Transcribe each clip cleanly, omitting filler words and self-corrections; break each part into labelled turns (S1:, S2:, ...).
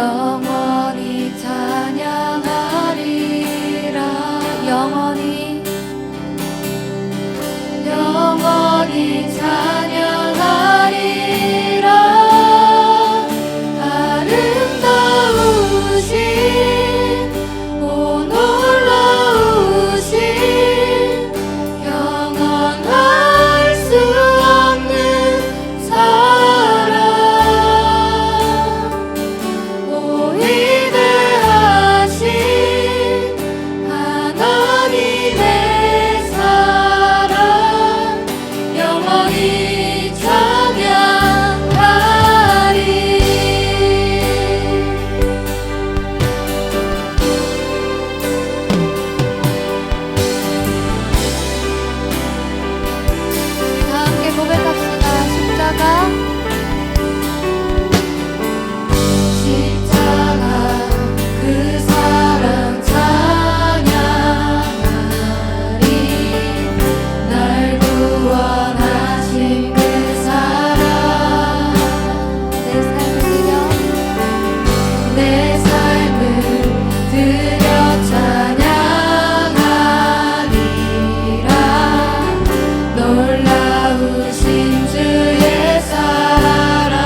S1: 영원히 찬양하리라. 영원히 찬양하리라. 아름다우신 오 놀라우신 영원할 수 없는 사랑 오 위대하신 하나님의 사랑 영원히 찬양하리. 다 함께 고백합시다. 십자가 그 사랑 찬양하리. 날 구원하신 그 사랑 내 삶을 드려 찬양하리라. 놀라우신 주의 사랑.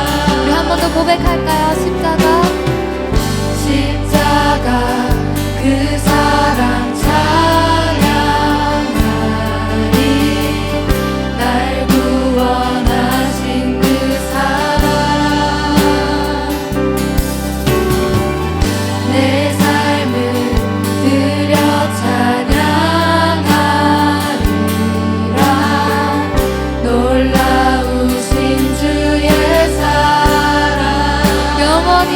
S1: 우리 한 번 더 고백할까요? 십자가 그 사랑 찬양하리. 날 구원하신 그 사랑 내 삶을 드려 찬양하리라. 놀라우신 주의 사랑 영원히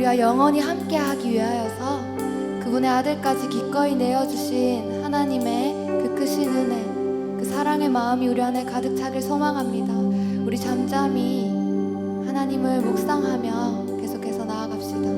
S1: 우리와 영원히 함께하기 위하여서 그분의 아들까지 기꺼이 내어주신 하나님의 그 크신 은혜, 그 사랑의 마음이 우리 안에 가득 차길 소망합니다. 우리 잠잠히 하나님을 묵상하며 계속해서 나아갑시다.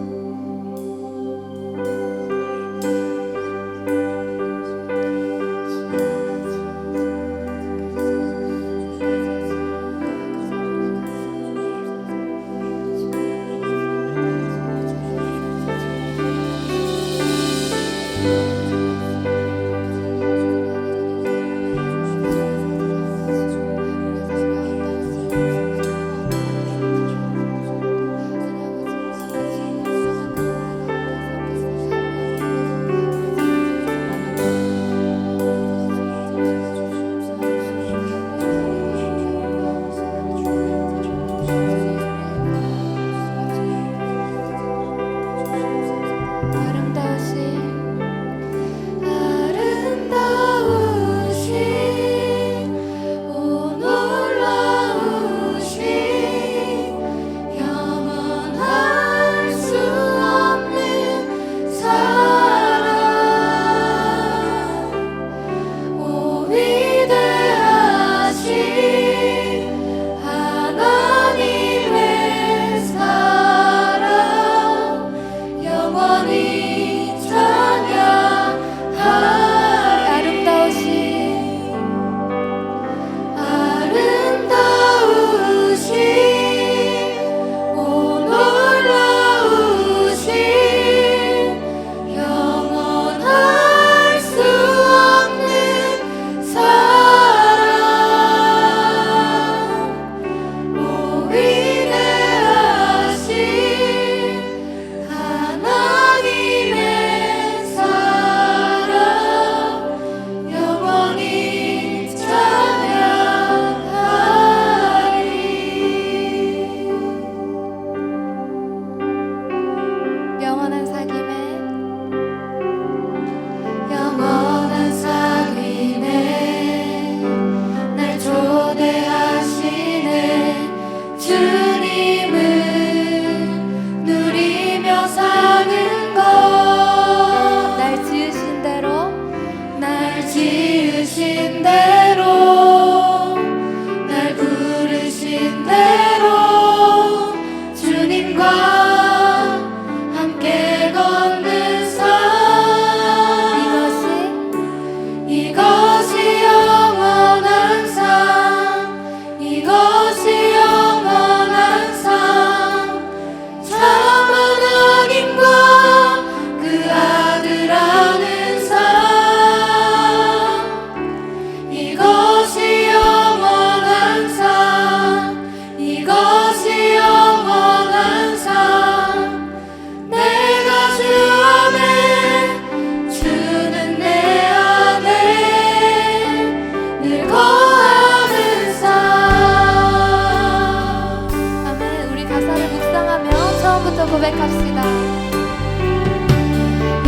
S1: 고백합시다.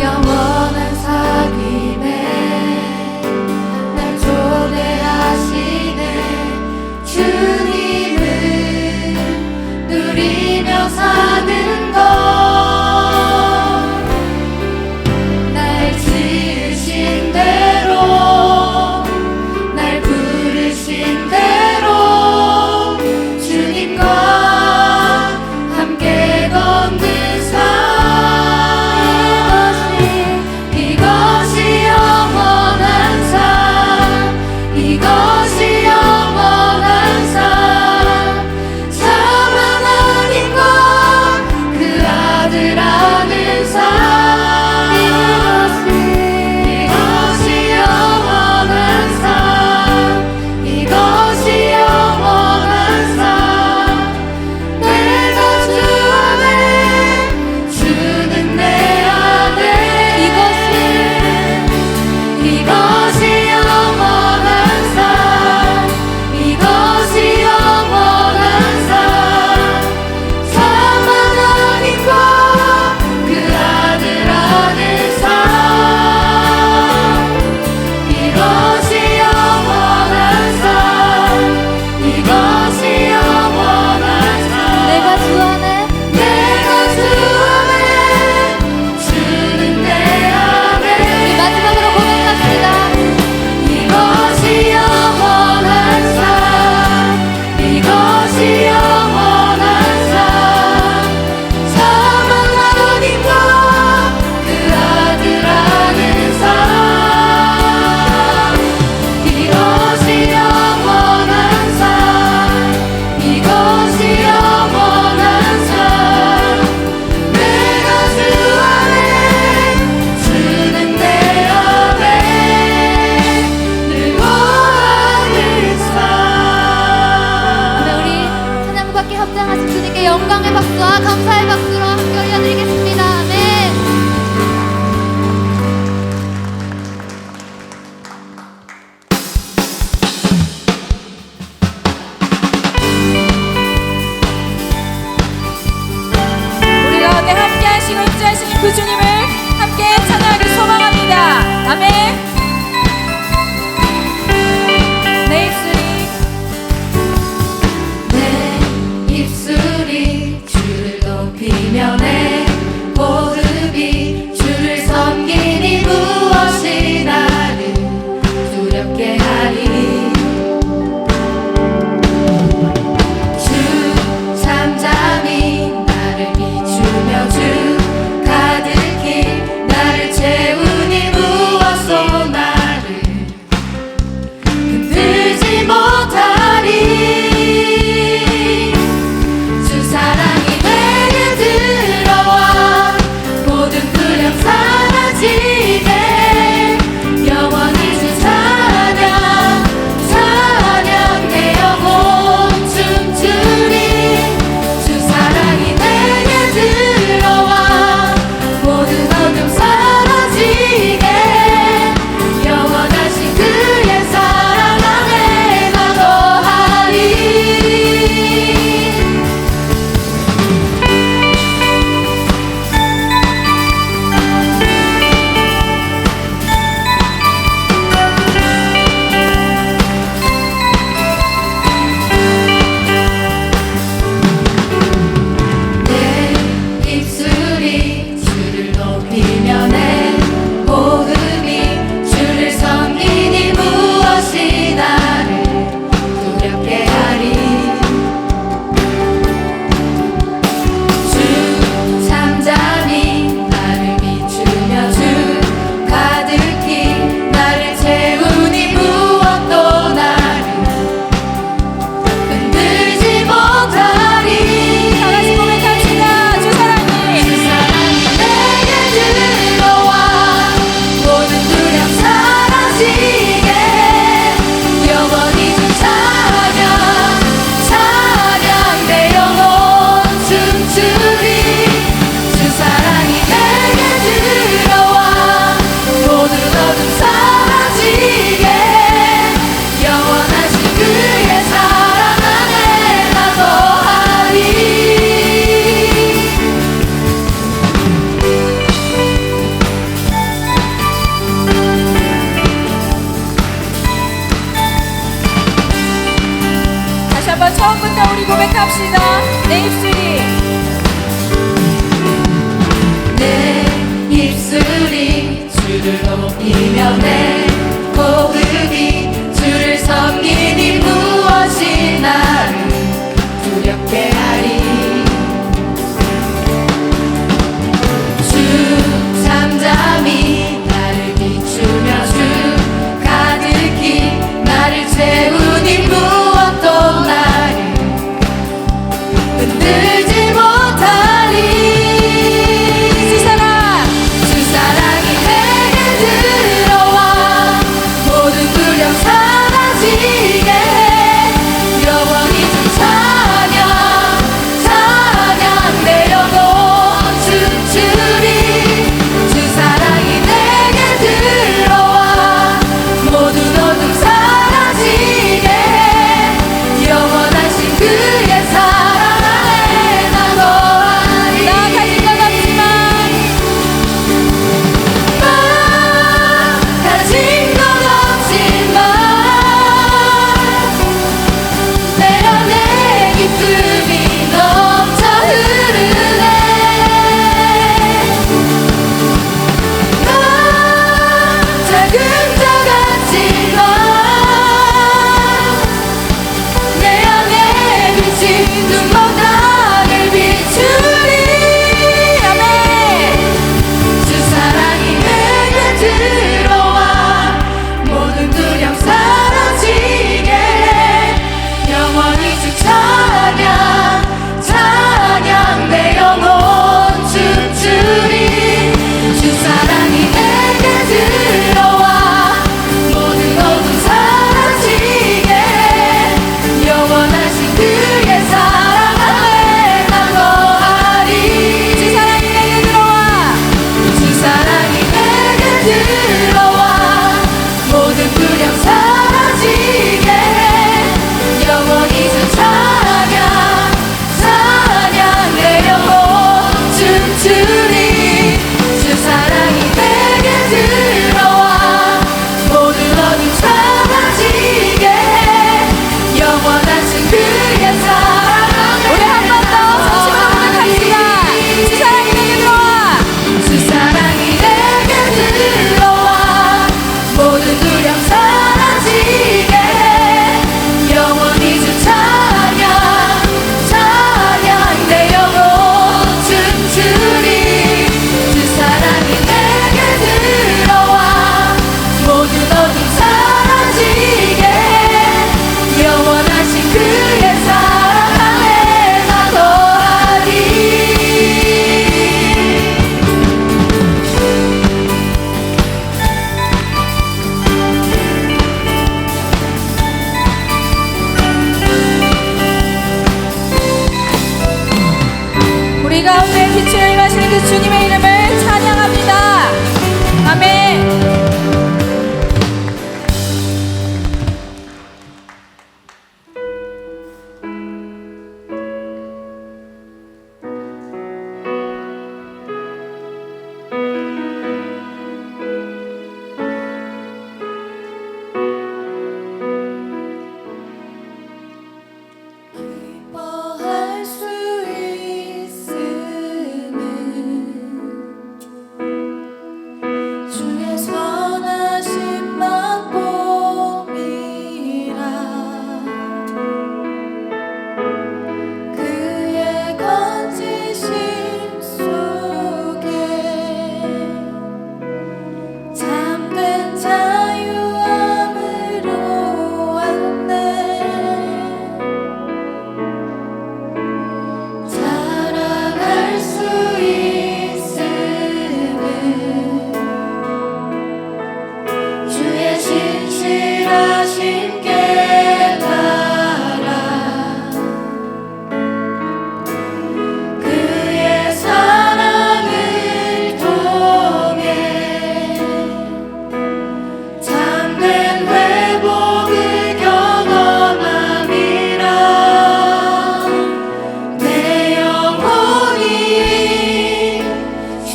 S1: 영원한 사귐에 날 초대하시는 주님을 누리며 사는 것, 날 지으신 대로 날 부르신 대로 주님과 함께 걷는 삶.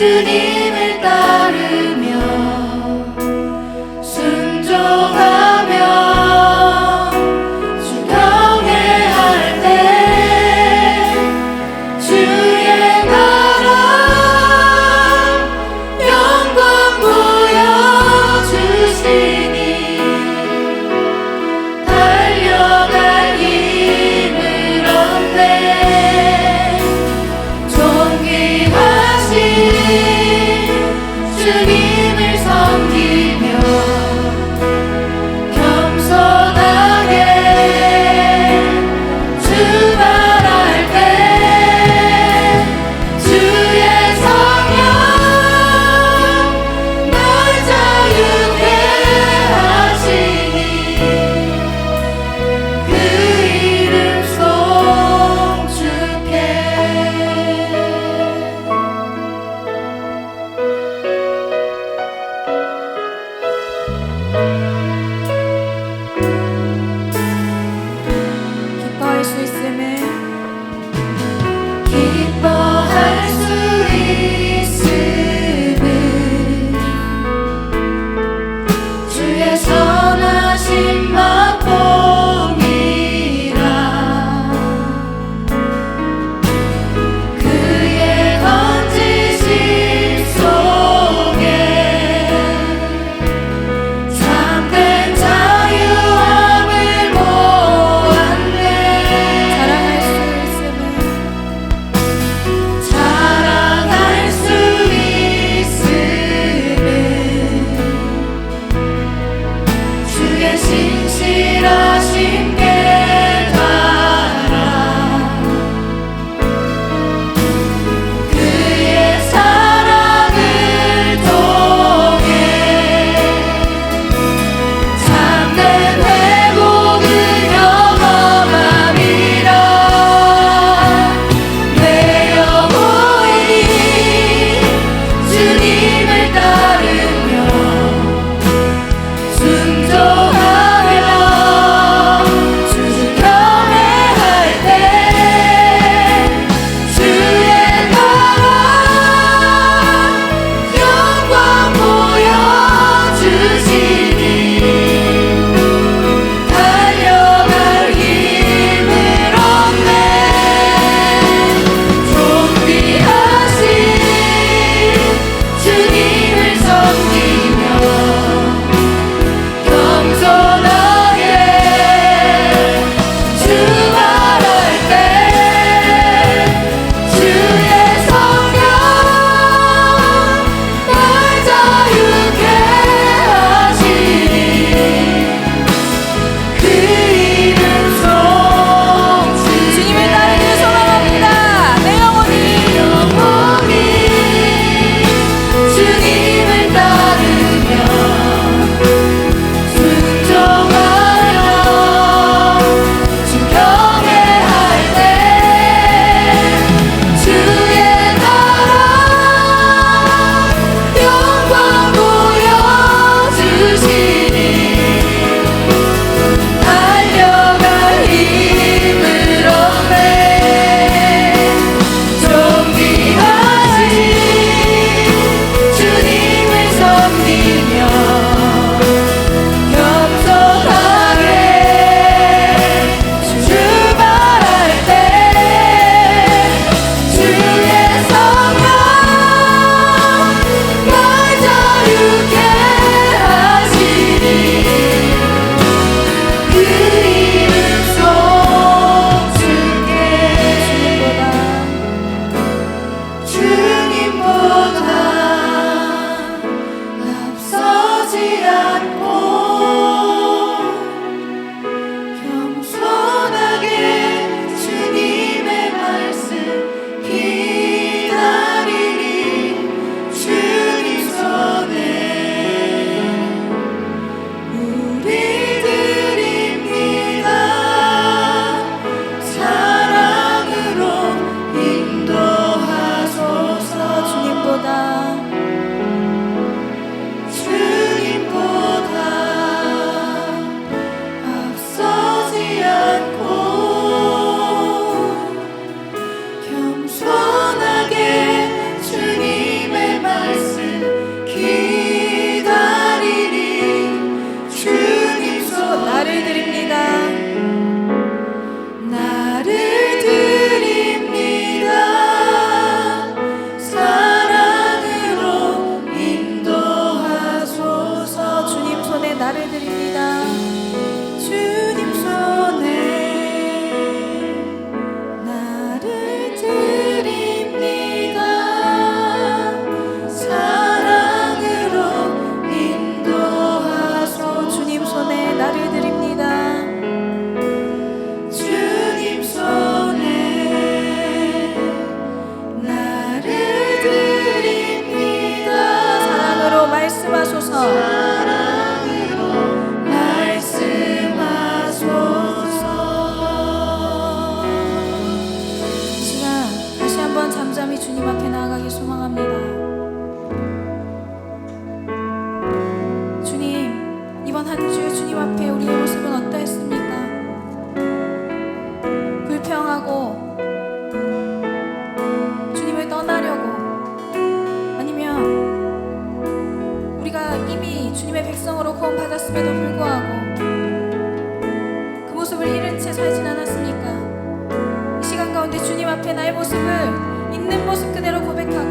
S1: 주님을 따르며 순종하며 주 경외할 때 주의 나라 영광 보여주시니 달려갈 힘을 얻네. 존귀하신
S2: 말씀하소서. 이 시간 다시 한번 잠잠히 주님 앞에 나아가길 소망합니다. 주님, 이번 한 주 주님 앞에 우리의 모습은 어떠했습니까? 불평하고 주님을 떠나려고, 아니면 우리가 이미 주님의 백성으로 구원받았음에도 불구하고 그 모습을 잃은 채 살진 않았습니까? 이 시간 가운데 주님 앞에 나의 모습을 있는 모습 그대로 고백하고,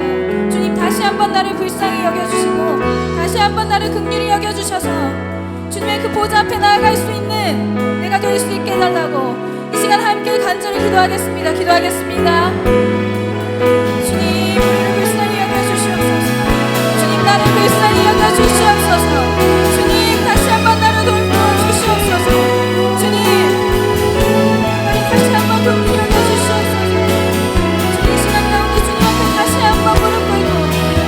S2: 주님 다시 한번 나를 불쌍히 여겨주시고 다시 한번 나를 긍휼히 여겨주셔서 주님의 그 보좌 앞에 나아갈 수 있는 내가 될 수 있게 해달라고 이 시간 함께 간절히 기도하겠습니다. 기도하겠습니다. 주님, 우리를 불쌍히 여겨주시옵소서. 주님, 나를 불쌍히 여겨주시옵소서. 주님, 다시 한번 나를 돌보아주시옵소서. 주님, 나를 다시 한번 긍휼히 여겨주시옵소서. 주님, 이 시간 가운데 주님 앞에 다시 한번 무릎 꿇고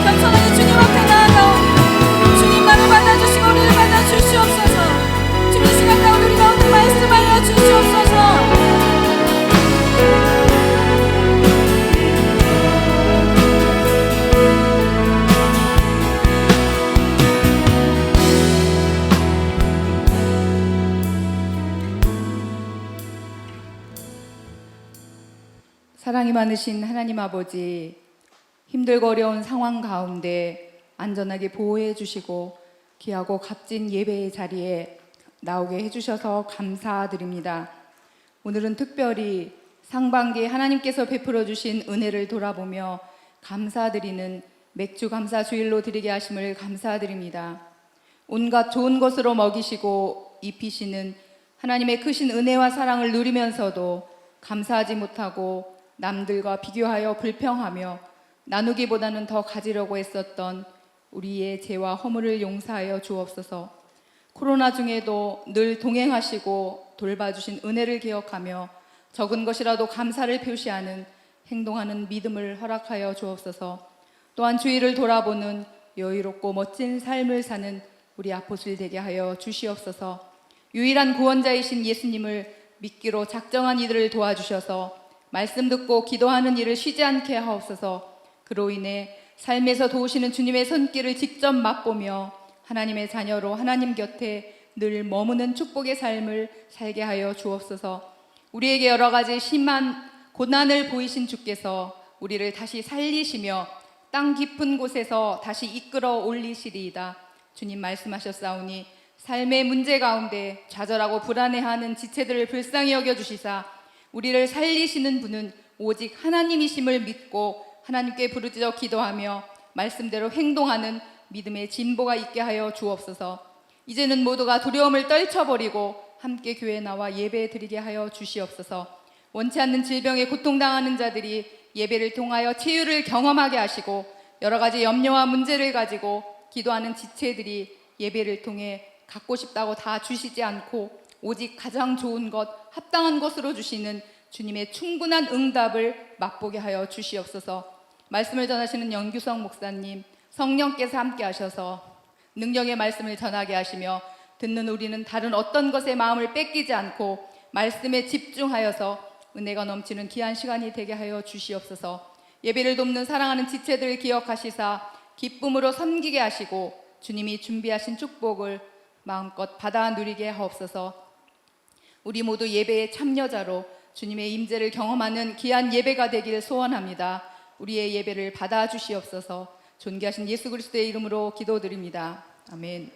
S2: 겸손하게 주님 앞에 나아가오니 주님, 나를 받아주시고 우리를 받아주시옵소서. 주님, 이 시간 가운데 우리 가운데 말씀하여 주시옵소서.
S3: 사랑이 많으신 하나님 아버지, 힘들고 어려운 상황 가운데 안전하게 보호해 주시고 귀하고 값진 예배의 자리에 나오게 해주셔서 감사드립니다. 오늘은 특별히 상반기에 하나님께서 베풀어 주신 은혜를 돌아보며 감사드리는 맥주 감사 주일로 드리게 하심을 감사드립니다. 온갖 좋은 것으로 먹이시고 입히시는 하나님의 크신 은혜와 사랑을 누리면서도 감사하지 못하고 남들과 비교하여 불평하며 나누기보다는 더 가지려고 했었던 우리의 죄와 허물을 용서하여 주옵소서. 코로나 중에도 늘 동행하시고 돌봐주신 은혜를 기억하며 적은 것이라도 감사를 표시하는 행동하는 믿음을 허락하여 주옵소서. 또한 주의를 돌아보는 여유롭고 멋진 삶을 사는 우리 아포슬 되게 하여 주시옵소서. 유일한 구원자이신 예수님을 믿기로 작정한 이들을 도와주셔서 말씀 듣고 기도하는 일을 쉬지 않게 하옵소서. 그로 인해 삶에서 도우시는 주님의 손길을 직접 맛보며 하나님의 자녀로 하나님 곁에 늘 머무는 축복의 삶을 살게 하여 주옵소서. 우리에게 여러 가지 심한 고난을 보이신 주께서 우리를 다시 살리시며 땅 깊은 곳에서 다시 이끌어 올리시리이다. 주님 말씀하셨사오니 삶의 문제 가운데 좌절하고 불안해하는 지체들을 불쌍히 여겨주시사 우리를 살리시는 분은 오직 하나님이심을 믿고 하나님께 부르짖어 기도하며 말씀대로 행동하는 믿음의 진보가 있게 하여 주옵소서. 이제는 모두가 두려움을 떨쳐버리고 함께 교회에 나와 예배 드리게 하여 주시옵소서. 원치 않는 질병에 고통당하는 자들이 예배를 통하여 치유를 경험하게 하시고 여러 가지 염려와 문제를 가지고 기도하는 지체들이 예배를 통해 갖고 싶다고 다 주시지 않고 오직 가장 좋은 것, 합당한 것으로 주시는 주님의 충분한 응답을 맛보게 하여 주시옵소서. 말씀을 전하시는 영규성 목사님, 성령께서 함께 하셔서 능력의 말씀을 전하게 하시며 듣는 우리는 다른 어떤 것에 마음을 뺏기지 않고 말씀에 집중하여서 은혜가 넘치는 귀한 시간이 되게 하여 주시옵소서. 예배를 돕는 사랑하는 지체들을 기억하시사 기쁨으로 섬기게 하시고 주님이 준비하신 축복을 마음껏 받아 누리게 하옵소서. 우리 모두 예배의 참여자로 주님의 임재를 경험하는 귀한 예배가 되길 소원합니다. 우리의 예배를 받아 주시옵소서. 존귀하신 예수 그리스도의 이름으로 기도드립니다. 아멘.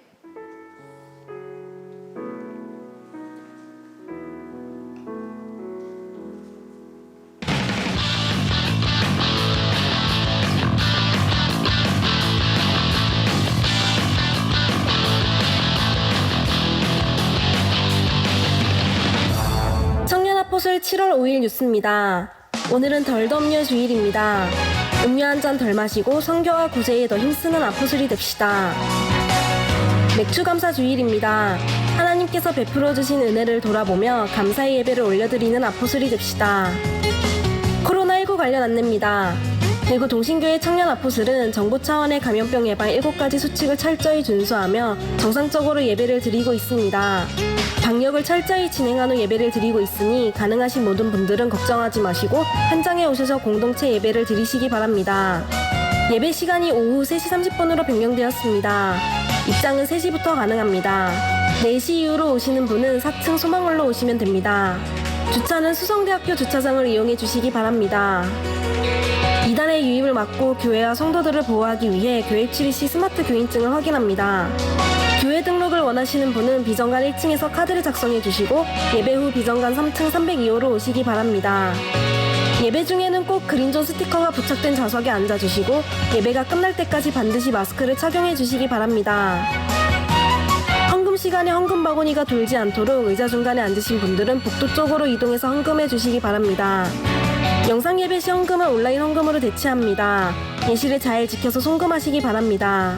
S4: 청년아포슬 7월 5일 뉴스입니다. 오늘은 덜 덥냐 주일입니다. 음료 한 잔 덜 마시고 선교와 구제에 더 힘쓰는 아포슬이 됩시다. 맥주 감사 주일입니다. 하나님께서 베풀어 주신 은혜를 돌아보며 감사의 예배를 올려드리는 아포슬이 됩시다. 코로나19 관련 안내입니다. 대구 동신교회 청년 아포슬은 정부 차원의 감염병 예방 7가지 수칙을 철저히 준수하며 정상적으로 예배를 드리고 있습니다. 방역을 철저히 진행한 후 예배를 드리고 있으니 가능하신 모든 분들은 걱정하지 마시고 현장에 오셔서 공동체 예배를 드리시기 바랍니다. 예배 시간이 오후 3시 30분으로 변경되었습니다. 입장은 3시부터 가능합니다. 4시 이후로 오시는 분은 4층 소망홀로 오시면 됩니다. 주차는 수성대학교 주차장을 이용해 주시기 바랍니다. 이단의 유입을 막고 교회와 성도들을 보호하기 위해 교회 출입 시 스마트 교인증을 확인합니다. 교회 등록을 원하시는 분은 비정관 1층에서 카드를 작성해 주시고 예배 후 비정관 3층 302호로 오시기 바랍니다. 예배 중에는 꼭 그린존 스티커가 부착된 좌석에 앉아주시고 예배가 끝날 때까지 반드시 마스크를 착용해 주시기 바랍니다. 헌금 시간에 헌금 바구니가 돌지 않도록 의자 중간에 앉으신 분들은 복도 쪽으로 이동해서 헌금해 주시기 바랍니다. 영상 예배 시 헌금은 온라인 헌금으로 대체합니다. 예시를 잘 지켜서 송금하시기 바랍니다.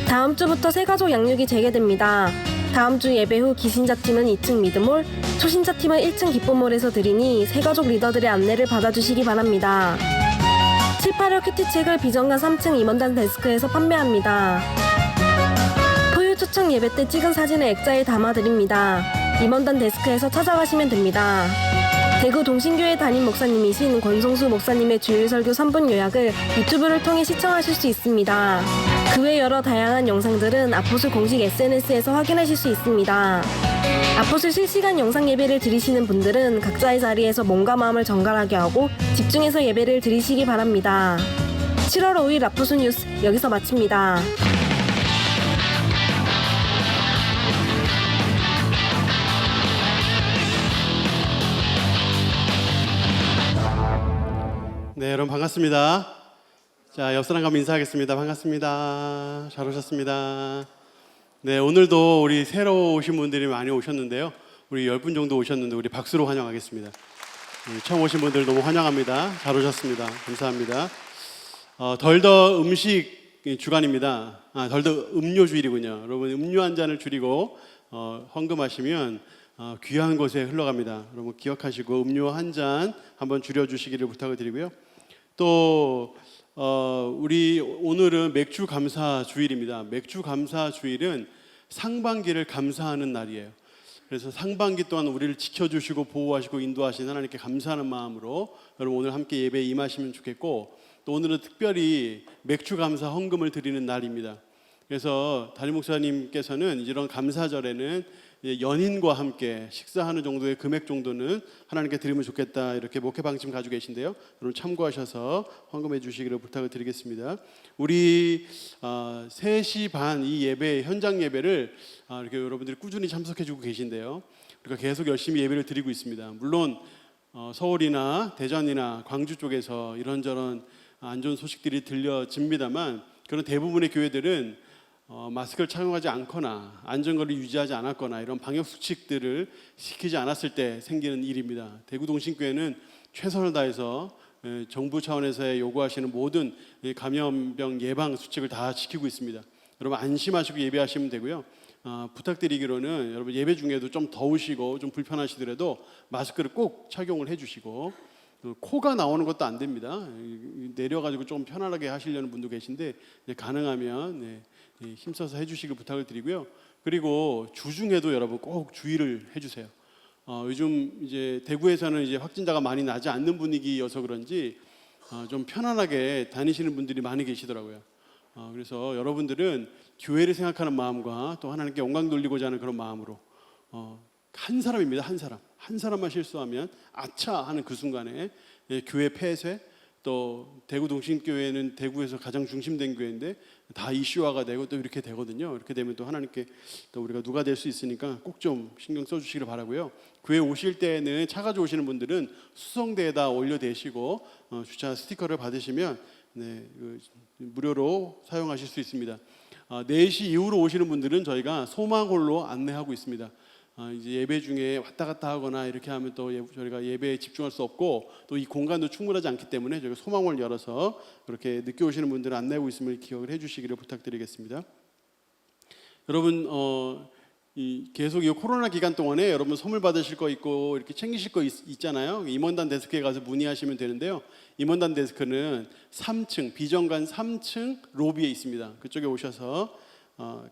S4: 다음 주부터 새가족 양육이 재개됩니다. 다음 주 예배 후 기신자팀은 2층 미드몰, 초신자팀은 1층 기쁨몰에서 드리니 새가족 리더들의 안내를 받아주시기 바랍니다. 7, 8월 큐티책을 비정관 3층 임원단 데스크에서 판매합니다. 포유 초청 예배 때 찍은 사진을 액자에 담아드립니다. 임원단 데스크에서 찾아가시면 됩니다. 대구 동신교회 담임 목사님이신 권성수 목사님의 주일 설교 3분 요약을 유튜브를 통해 시청하실 수 있습니다. 그 외 여러 다양한 영상들은 아포슬 공식 SNS에서 확인하실 수 있습니다. 아포슬 실시간 영상 예배를 드리시는 분들은 각자의 자리에서 몸과 마음을 정갈하게 하고 집중해서 예배를 드리시기 바랍니다. 7월 5일 아포슬 뉴스 여기서 마칩니다.
S5: 네, 여러분 반갑습니다. 자, 옆 사람 가면 인사하겠습니다. 반갑습니다. 잘 오셨습니다. 네, 오늘도 우리 새로 오신 분들이 많이 오셨는데요. 우리 10분 정도 오셨는데 우리 박수로 환영하겠습니다. 처음 오신 분들 너무 환영합니다. 잘 오셨습니다. 감사합니다. 덜더 음식 주간입니다. 덜더 음료 주일이군요. 여러분 음료 한 잔을 줄이고 헌금하시면 귀한 곳에 흘러갑니다. 여러분 기억하시고 음료 한 잔 한번 줄여주시기를 부탁을 드리고요. 또 우리 오늘은 맥주 감사 주일입니다. 맥주 감사 주일은 상반기를 감사하는 날이에요. 그래서 상반기 동안 우리를 지켜주시고 보호하시고 인도하신 하나님께 감사하는 마음으로 여러분 오늘 함께 예배에 임하시면 좋겠고, 또 오늘은 특별히 맥주 감사 헌금을 드리는 날입니다. 그래서 담임 목사님께서는 이런 감사절에는 연인과 함께 식사하는 정도의 금액 정도는 하나님께 드리면 좋겠다, 이렇게 목회 방침 가지고 계신데요. 여러분 참고하셔서 헌금해 주시기를 부탁을 드리겠습니다. 우리 3시 반 이 예배, 현장 예배를 이렇게 여러분들이 꾸준히 참석해 주고 계신데요. 우리가 계속 열심히 예배를 드리고 있습니다. 물론 서울이나 대전이나 광주 쪽에서 이런저런 안 좋은 소식들이 들려집니다만, 그런 대부분의 교회들은 마스크를 착용하지 않거나 안전거리를 유지하지 않았거나 이런 방역 수칙들을 지키지 않았을 때 생기는 일입니다. 대구 동신교회는 최선을 다해서 정부 차원에서 요구하시는 모든 감염병 예방 수칙을 다 지키고 있습니다. 여러분 안심하시고 예배하시면 되고요. 부탁드리기로는 여러분 예배 중에도 좀 더우시고 좀 불편하시더라도 마스크를 꼭 착용을 해주시고, 코가 나오는 것도 안 됩니다. 내려가지고 좀 편안하게 하시려는 분도 계신데 가능하면 힘써서 해주시길 부탁을 드리고요. 그리고 주중에도 여러분 꼭 주의를 해주세요. 요즘 이제 대구에서는 이제 확진자가 많이 나지 않는 분위기여서 그런지 좀 편안하게 다니시는 분들이 많이 계시더라고요. 그래서 여러분들은 교회를 생각하는 마음과 또 하나님께 영광 돌리고자 하는 그런 마음으로, 한 사람입니다. 한 사람만 실수하면 아차 하는 그 순간에 교회 폐쇄, 또 대구 동신교회는 대구에서 가장 중심된 교회인데 다 이슈화가 되고 또 이렇게 되거든요. 이렇게 되면 또 하나님께 또 우리가 누가 될 수 있으니까 꼭 좀 신경 써주시기를 바라고요. 교회 오실 때는 차 가지고 오시는 분들은 수성대에다 올려대시고 주차 스티커를 받으시면 무료로 사용하실 수 있습니다. 4시 이후로 오시는 분들은 저희가 소망홀로 안내하고 있습니다. 이제 예배 중에 왔다 갔다 하거나 이렇게 하면 또 저희가 예배에 집중할 수 없고 또 이 공간도 충분하지 않기 때문에 저희가 소망을 열어서 그렇게 늦게 오시는 분들을 안내하고 있음을 기억을 해주시기를 부탁드리겠습니다. 여러분 계속 이 코로나 기간 동안에 여러분 선물 받으실 거 있고 이렇게 챙기실 거 있잖아요. 임원단 데스크에 가서 문의하시면 되는데요. 임원단 데스크는 3층 비정관 3층 로비에 있습니다. 그쪽에 오셔서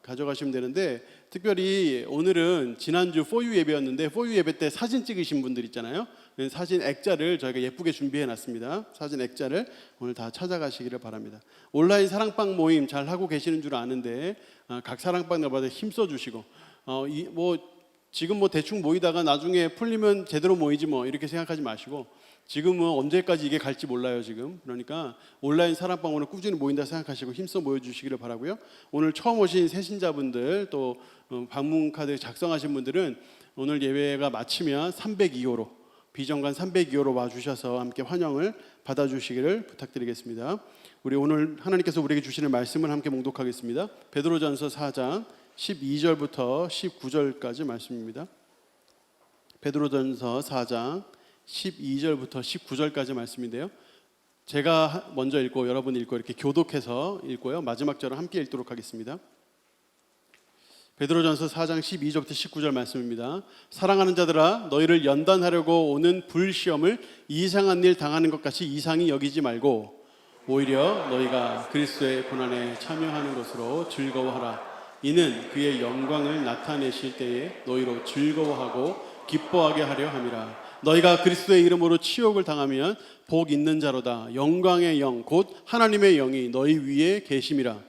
S5: 가져가시면 되는데, 특별히 오늘은 지난주 4U 예배였는데 4U 예배 때 사진 찍으신 분들 있잖아요. 사진 액자를 저희가 예쁘게 준비해 놨습니다. 사진 액자를 오늘 다 찾아가시기를 바랍니다. 온라인 사랑방 모임 잘 하고 계시는 줄 아는데 각 사랑방들마다 힘써 주시고 지금 대충 모이다가 나중에 풀리면 제대로 모이지 이렇게 생각하지 마시고, 지금은 언제까지 이게 갈지 몰라요 지금. 그러니까 온라인 사랑방 오늘 꾸준히 모인다 생각하시고 힘써 모여주시기를 바라고요. 오늘 처음 오신 새신자분들 또 방문 카드 작성하신 분들은 오늘 예배가 마치면 302호로 비정관 302호로 와주셔서 함께 환영을 받아주시기를 부탁드리겠습니다. 우리 오늘 하나님께서 우리에게 주시는 말씀을 함께 몽독하겠습니다. 베드로전서 4장 12절부터 19절까지 말씀입니다. 베드로전서 4장 12절부터 19절까지 말씀인데요. 제가 먼저 읽고 여러분 읽고 이렇게 교독해서 읽고요. 마지막 절을 함께 읽도록 하겠습니다. 베드로전서 4장 12절부터 19절 말씀입니다. 사랑하는 자들아, 너희를 연단하려고 오는 불시험을 이상한 일 당하는 것 같이 이상히 여기지 말고 오히려 너희가 그리스도의 고난에 참여하는 것으로 즐거워하라. 이는 그의 영광을 나타내실 때에 너희로 즐거워하고 기뻐하게 하려 함이라. 너희가 그리스도의 이름으로 치욕을 당하면 복 있는 자로다. 영광의 영 곧 하나님의 영이 너희 위에 계심이라.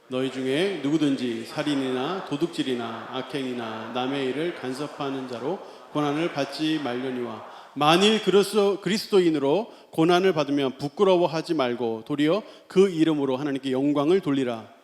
S5: 너희 중에 누구든지 살인이나 도둑질이나 악행이나 남의 일을 간섭하는 자로 고난을 받지 말려니와, 만일 그리스도인으로 고난을 받으면 부끄러워하지 말고 도리어 그 이름으로 하나님께 영광을 돌리라.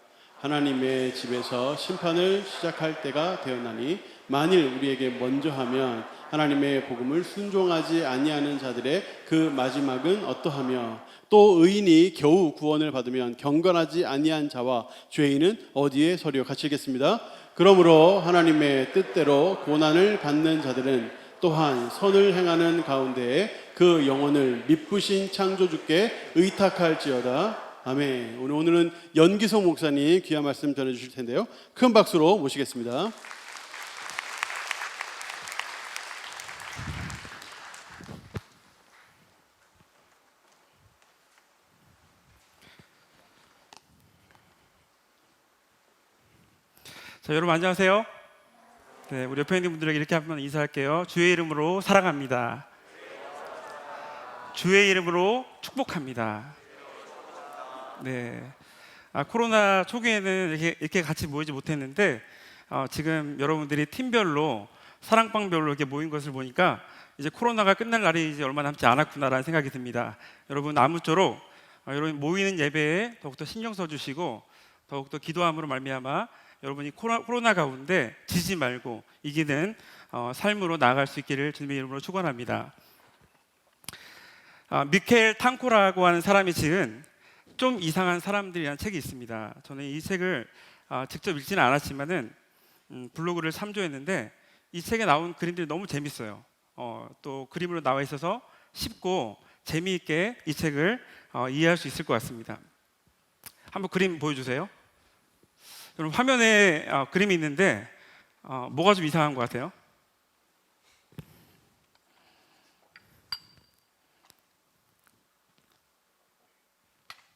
S5: 하나님의 집에서 심판을 시작할 때가 되었나니 만일 우리에게 먼저 하면 하나님의 복음을 순종하지 아니하는 자들의 그 마지막은 어떠하며, 또 의인이 겨우 구원을 받으면 경건하지 아니한 자와 죄인은 어디에 서리요. 같이 읽겠습니다. 그러므로 하나님의 뜻대로 고난을 받는 자들은 또한 선을 행하는 가운데에 그 영혼을 미쁘신 창조주께 의탁할지어다. 아멘. 오늘은 연기성 목사님 귀한 말씀 전해주실 텐데요. 큰 박수로 모시겠습니다.
S6: 자, 여러분 안녕하세요. 네, 우리 옆에 있는 분들에게 이렇게 한번 인사할게요. 주의 이름으로 사랑합니다. 주의 이름으로 축복합니다. 네, 코로나 초기에는 이렇게 같이 모이지 못했는데 지금 여러분들이 팀별로 사랑방별로 이렇게 모인 것을 보니까 이제 코로나가 끝날 날이 이제 얼마 남지 않았구나라는 생각이 듭니다. 여러분 아무쪼록 여러분 모이는 예배에 더욱더 신경 써주시고 더욱더 기도함으로 말미암아 여러분이 코로나 가운데 지지 말고 이기는 삶으로 나아갈 수 있기를 주님의 이름으로 축원합니다. 미켈 탕코라고 하는 사람이 지은 좀 이상한 사람들이라는 책이 있습니다. 저는 이 책을 직접 읽지는 않았지만은 블로그를 참조했는데 이 책에 나온 그림들이 너무 재밌어요. 또 그림으로 나와 있어서 쉽고 재미있게 이 책을 이해할 수 있을 것 같습니다. 한번 그림 보여주세요. 여러분 화면에 그림이 있는데 뭐가 좀 이상한 것 같아요?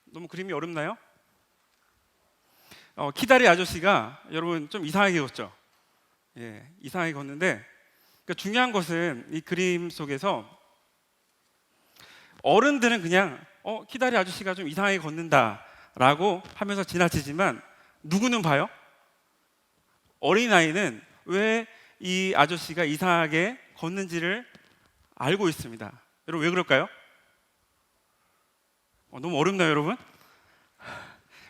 S6: 너무 그림이 어렵나요? 키다리 아저씨가 여러분 좀 이상하게 걷죠? 예, 이상하게 걷는데 그러니까 중요한 것은 이 그림 속에서 어른들은 그냥 키다리 아저씨가 좀 이상하게 걷는다라고 하면서 지나치지만 누구는 봐요? 어린아이는 왜 이 아저씨가 이상하게 걷는지를 알고 있습니다. 여러분 왜 그럴까요? 너무 어렵나요 여러분?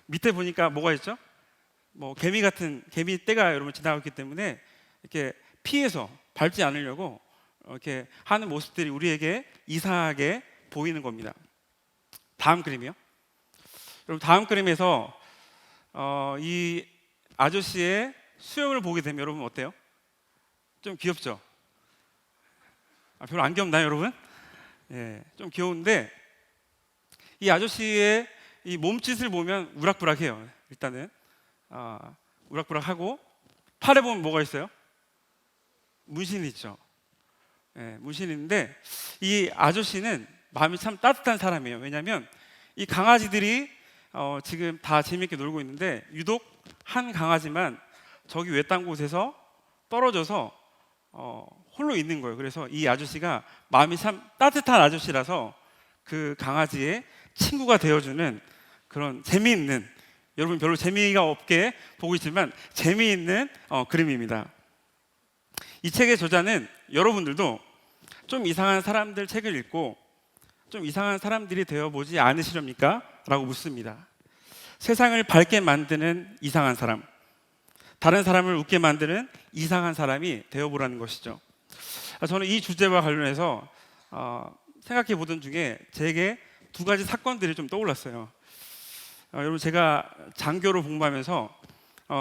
S6: 밑에 보니까 뭐가 있죠? 개미 같은 개미 떼가 여러분 지나갔기 때문에 이렇게 피해서 밟지 않으려고 이렇게 하는 모습들이 우리에게 이상하게 보이는 겁니다. 다음 그림이요. 여러분 다음 그림에서 이 아저씨의 수염을 보게 되면 여러분 어때요? 좀 귀엽죠? 별로 안 귀엽나요 여러분? 예, 좀 귀여운데 이 아저씨의 이 몸짓을 보면 우락부락해요. 일단은 우락부락하고 팔에 보면 뭐가 있어요? 문신이죠. 예, 문신인데 이 아저씨는 마음이 참 따뜻한 사람이에요. 왜냐하면 이 강아지들이 지금 다 재밌게 놀고 있는데 유독 한 강아지만 저기 외딴 곳에서 떨어져서 홀로 있는 거예요. 그래서 이 아저씨가 마음이 참 따뜻한 아저씨라서 그 강아지의 친구가 되어주는 그런 재미있는, 여러분 별로 재미가 없게 보고 있지만 재미있는 그림입니다. 이 책의 저자는 여러분들도 좀 이상한 사람들 책을 읽고 좀 이상한 사람들이 되어보지 않으시렵니까? 라고 묻습니다. 세상을 밝게 만드는 이상한 사람, 다른 사람을 웃게 만드는 이상한 사람이 되어보라는 것이죠. 저는 이 주제와 관련해서 생각해 보던 중에 제게 두 가지 사건들이 좀 떠올랐어요. 여러분, 제가 장교로 복무하면서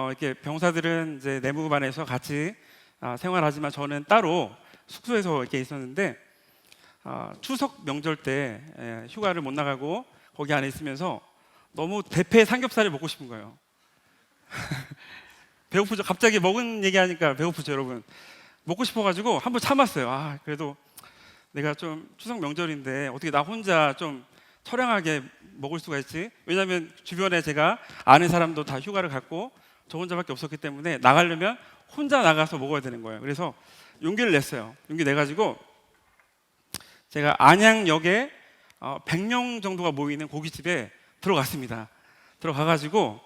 S6: 이렇게 병사들은 이제 내무반에서 같이 생활하지만 저는 따로 숙소에서 이렇게 있었는데 추석 명절 때 휴가를 못 나가고 거기 안에 있으면서 너무 대패 삼겹살을 먹고 싶은 거예요. 배고프죠? 갑자기 먹은 얘기하니까 배고프죠, 여러분. 먹고 싶어가지고 한번 참았어요. 그래도 내가 좀 추석 명절인데 어떻게 나 혼자 좀 처량하게 먹을 수가 있지? 왜냐하면 주변에 제가 아는 사람도 다 휴가를 갔고 저 혼자밖에 없었기 때문에 나가려면 혼자 나가서 먹어야 되는 거예요. 그래서 용기를 냈어요. 용기 내가지고 제가 안양역에 100명 정도가 모이는 고깃집에 들어갔습니다. 들어가가지고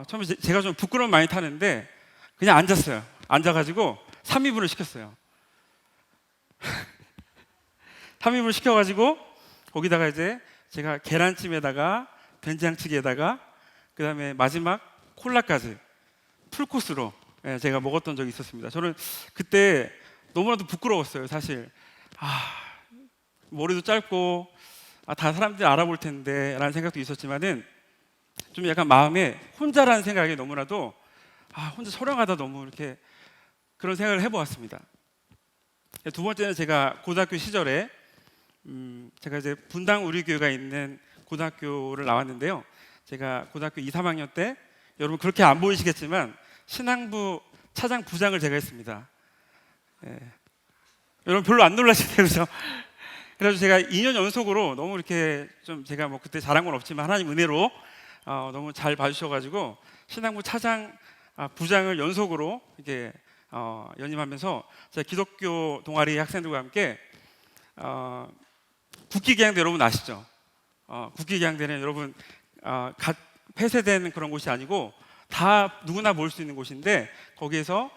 S6: 처음에 제가 좀 부끄러움 많이 타는데 그냥 앉았어요. 앉아가지고 3인분을 시켰어요. 3인분을 시켜가지고 거기다가 이제 제가 계란찜에다가 된장찌개에다가 그 다음에 마지막 콜라까지 풀코스로 제가 먹었던 적이 있었습니다. 저는 그때 너무나도 부끄러웠어요. 사실 머리도 짧고 다 사람들이 알아볼 텐데 라는 생각도 있었지만은 좀 약간 마음에 혼자라는 생각이 너무나도 혼자 처량하다 너무 이렇게 그런 생각을 해보았습니다. 두 번째는 제가 고등학교 시절에 제가 이제 분당 우리교회가 있는 고등학교를 나왔는데요. 제가 고등학교 2, 3학년 때 여러분 그렇게 안 보이시겠지만 신앙부 차장 부장을 제가 했습니다. 여러분 별로 안 놀라시네요, 그렇죠? 그래서 제가 2년 연속으로 너무 이렇게 좀 제가 뭐 그때 잘한 건 없지만 하나님 은혜로 너무 잘 봐주셔가지고 신앙부 차장 부장을 연속으로 이렇게 연임하면서 제가 기독교 동아리 학생들과 함께 국기계양대 여러분 아시죠? 국기계양대는 여러분 폐쇄된 그런 곳이 아니고 다 누구나 모일 수 있는 곳인데 거기에서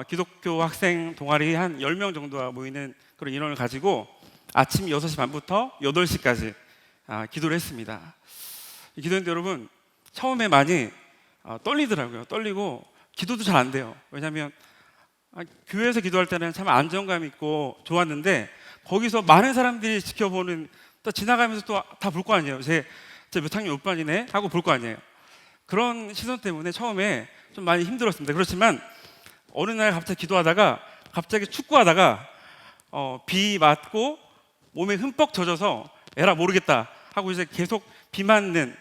S6: 기독교 학생 동아리 한 10명 정도가 모이는 그런 인원을 가지고 아침 6시 반부터 8시까지 기도를 했습니다. 기도했는데 여러분 처음에 많이 떨리더라고요. 떨리고 기도도 잘 안 돼요. 왜냐하면 교회에서 기도할 때는 참 안정감 있고 좋았는데 거기서 많은 사람들이 지켜보는 또 지나가면서 또 다 볼 거 아니에요. 제 몇 학년 몇 반이네 하고 볼 거 아니에요. 그런 시선 때문에 처음에 좀 많이 힘들었습니다. 그렇지만 어느 날 갑자기 기도하다가 갑자기 축구하다가 비 맞고 몸에 흠뻑 젖어서 에라 모르겠다 하고 이제 계속 비 맞는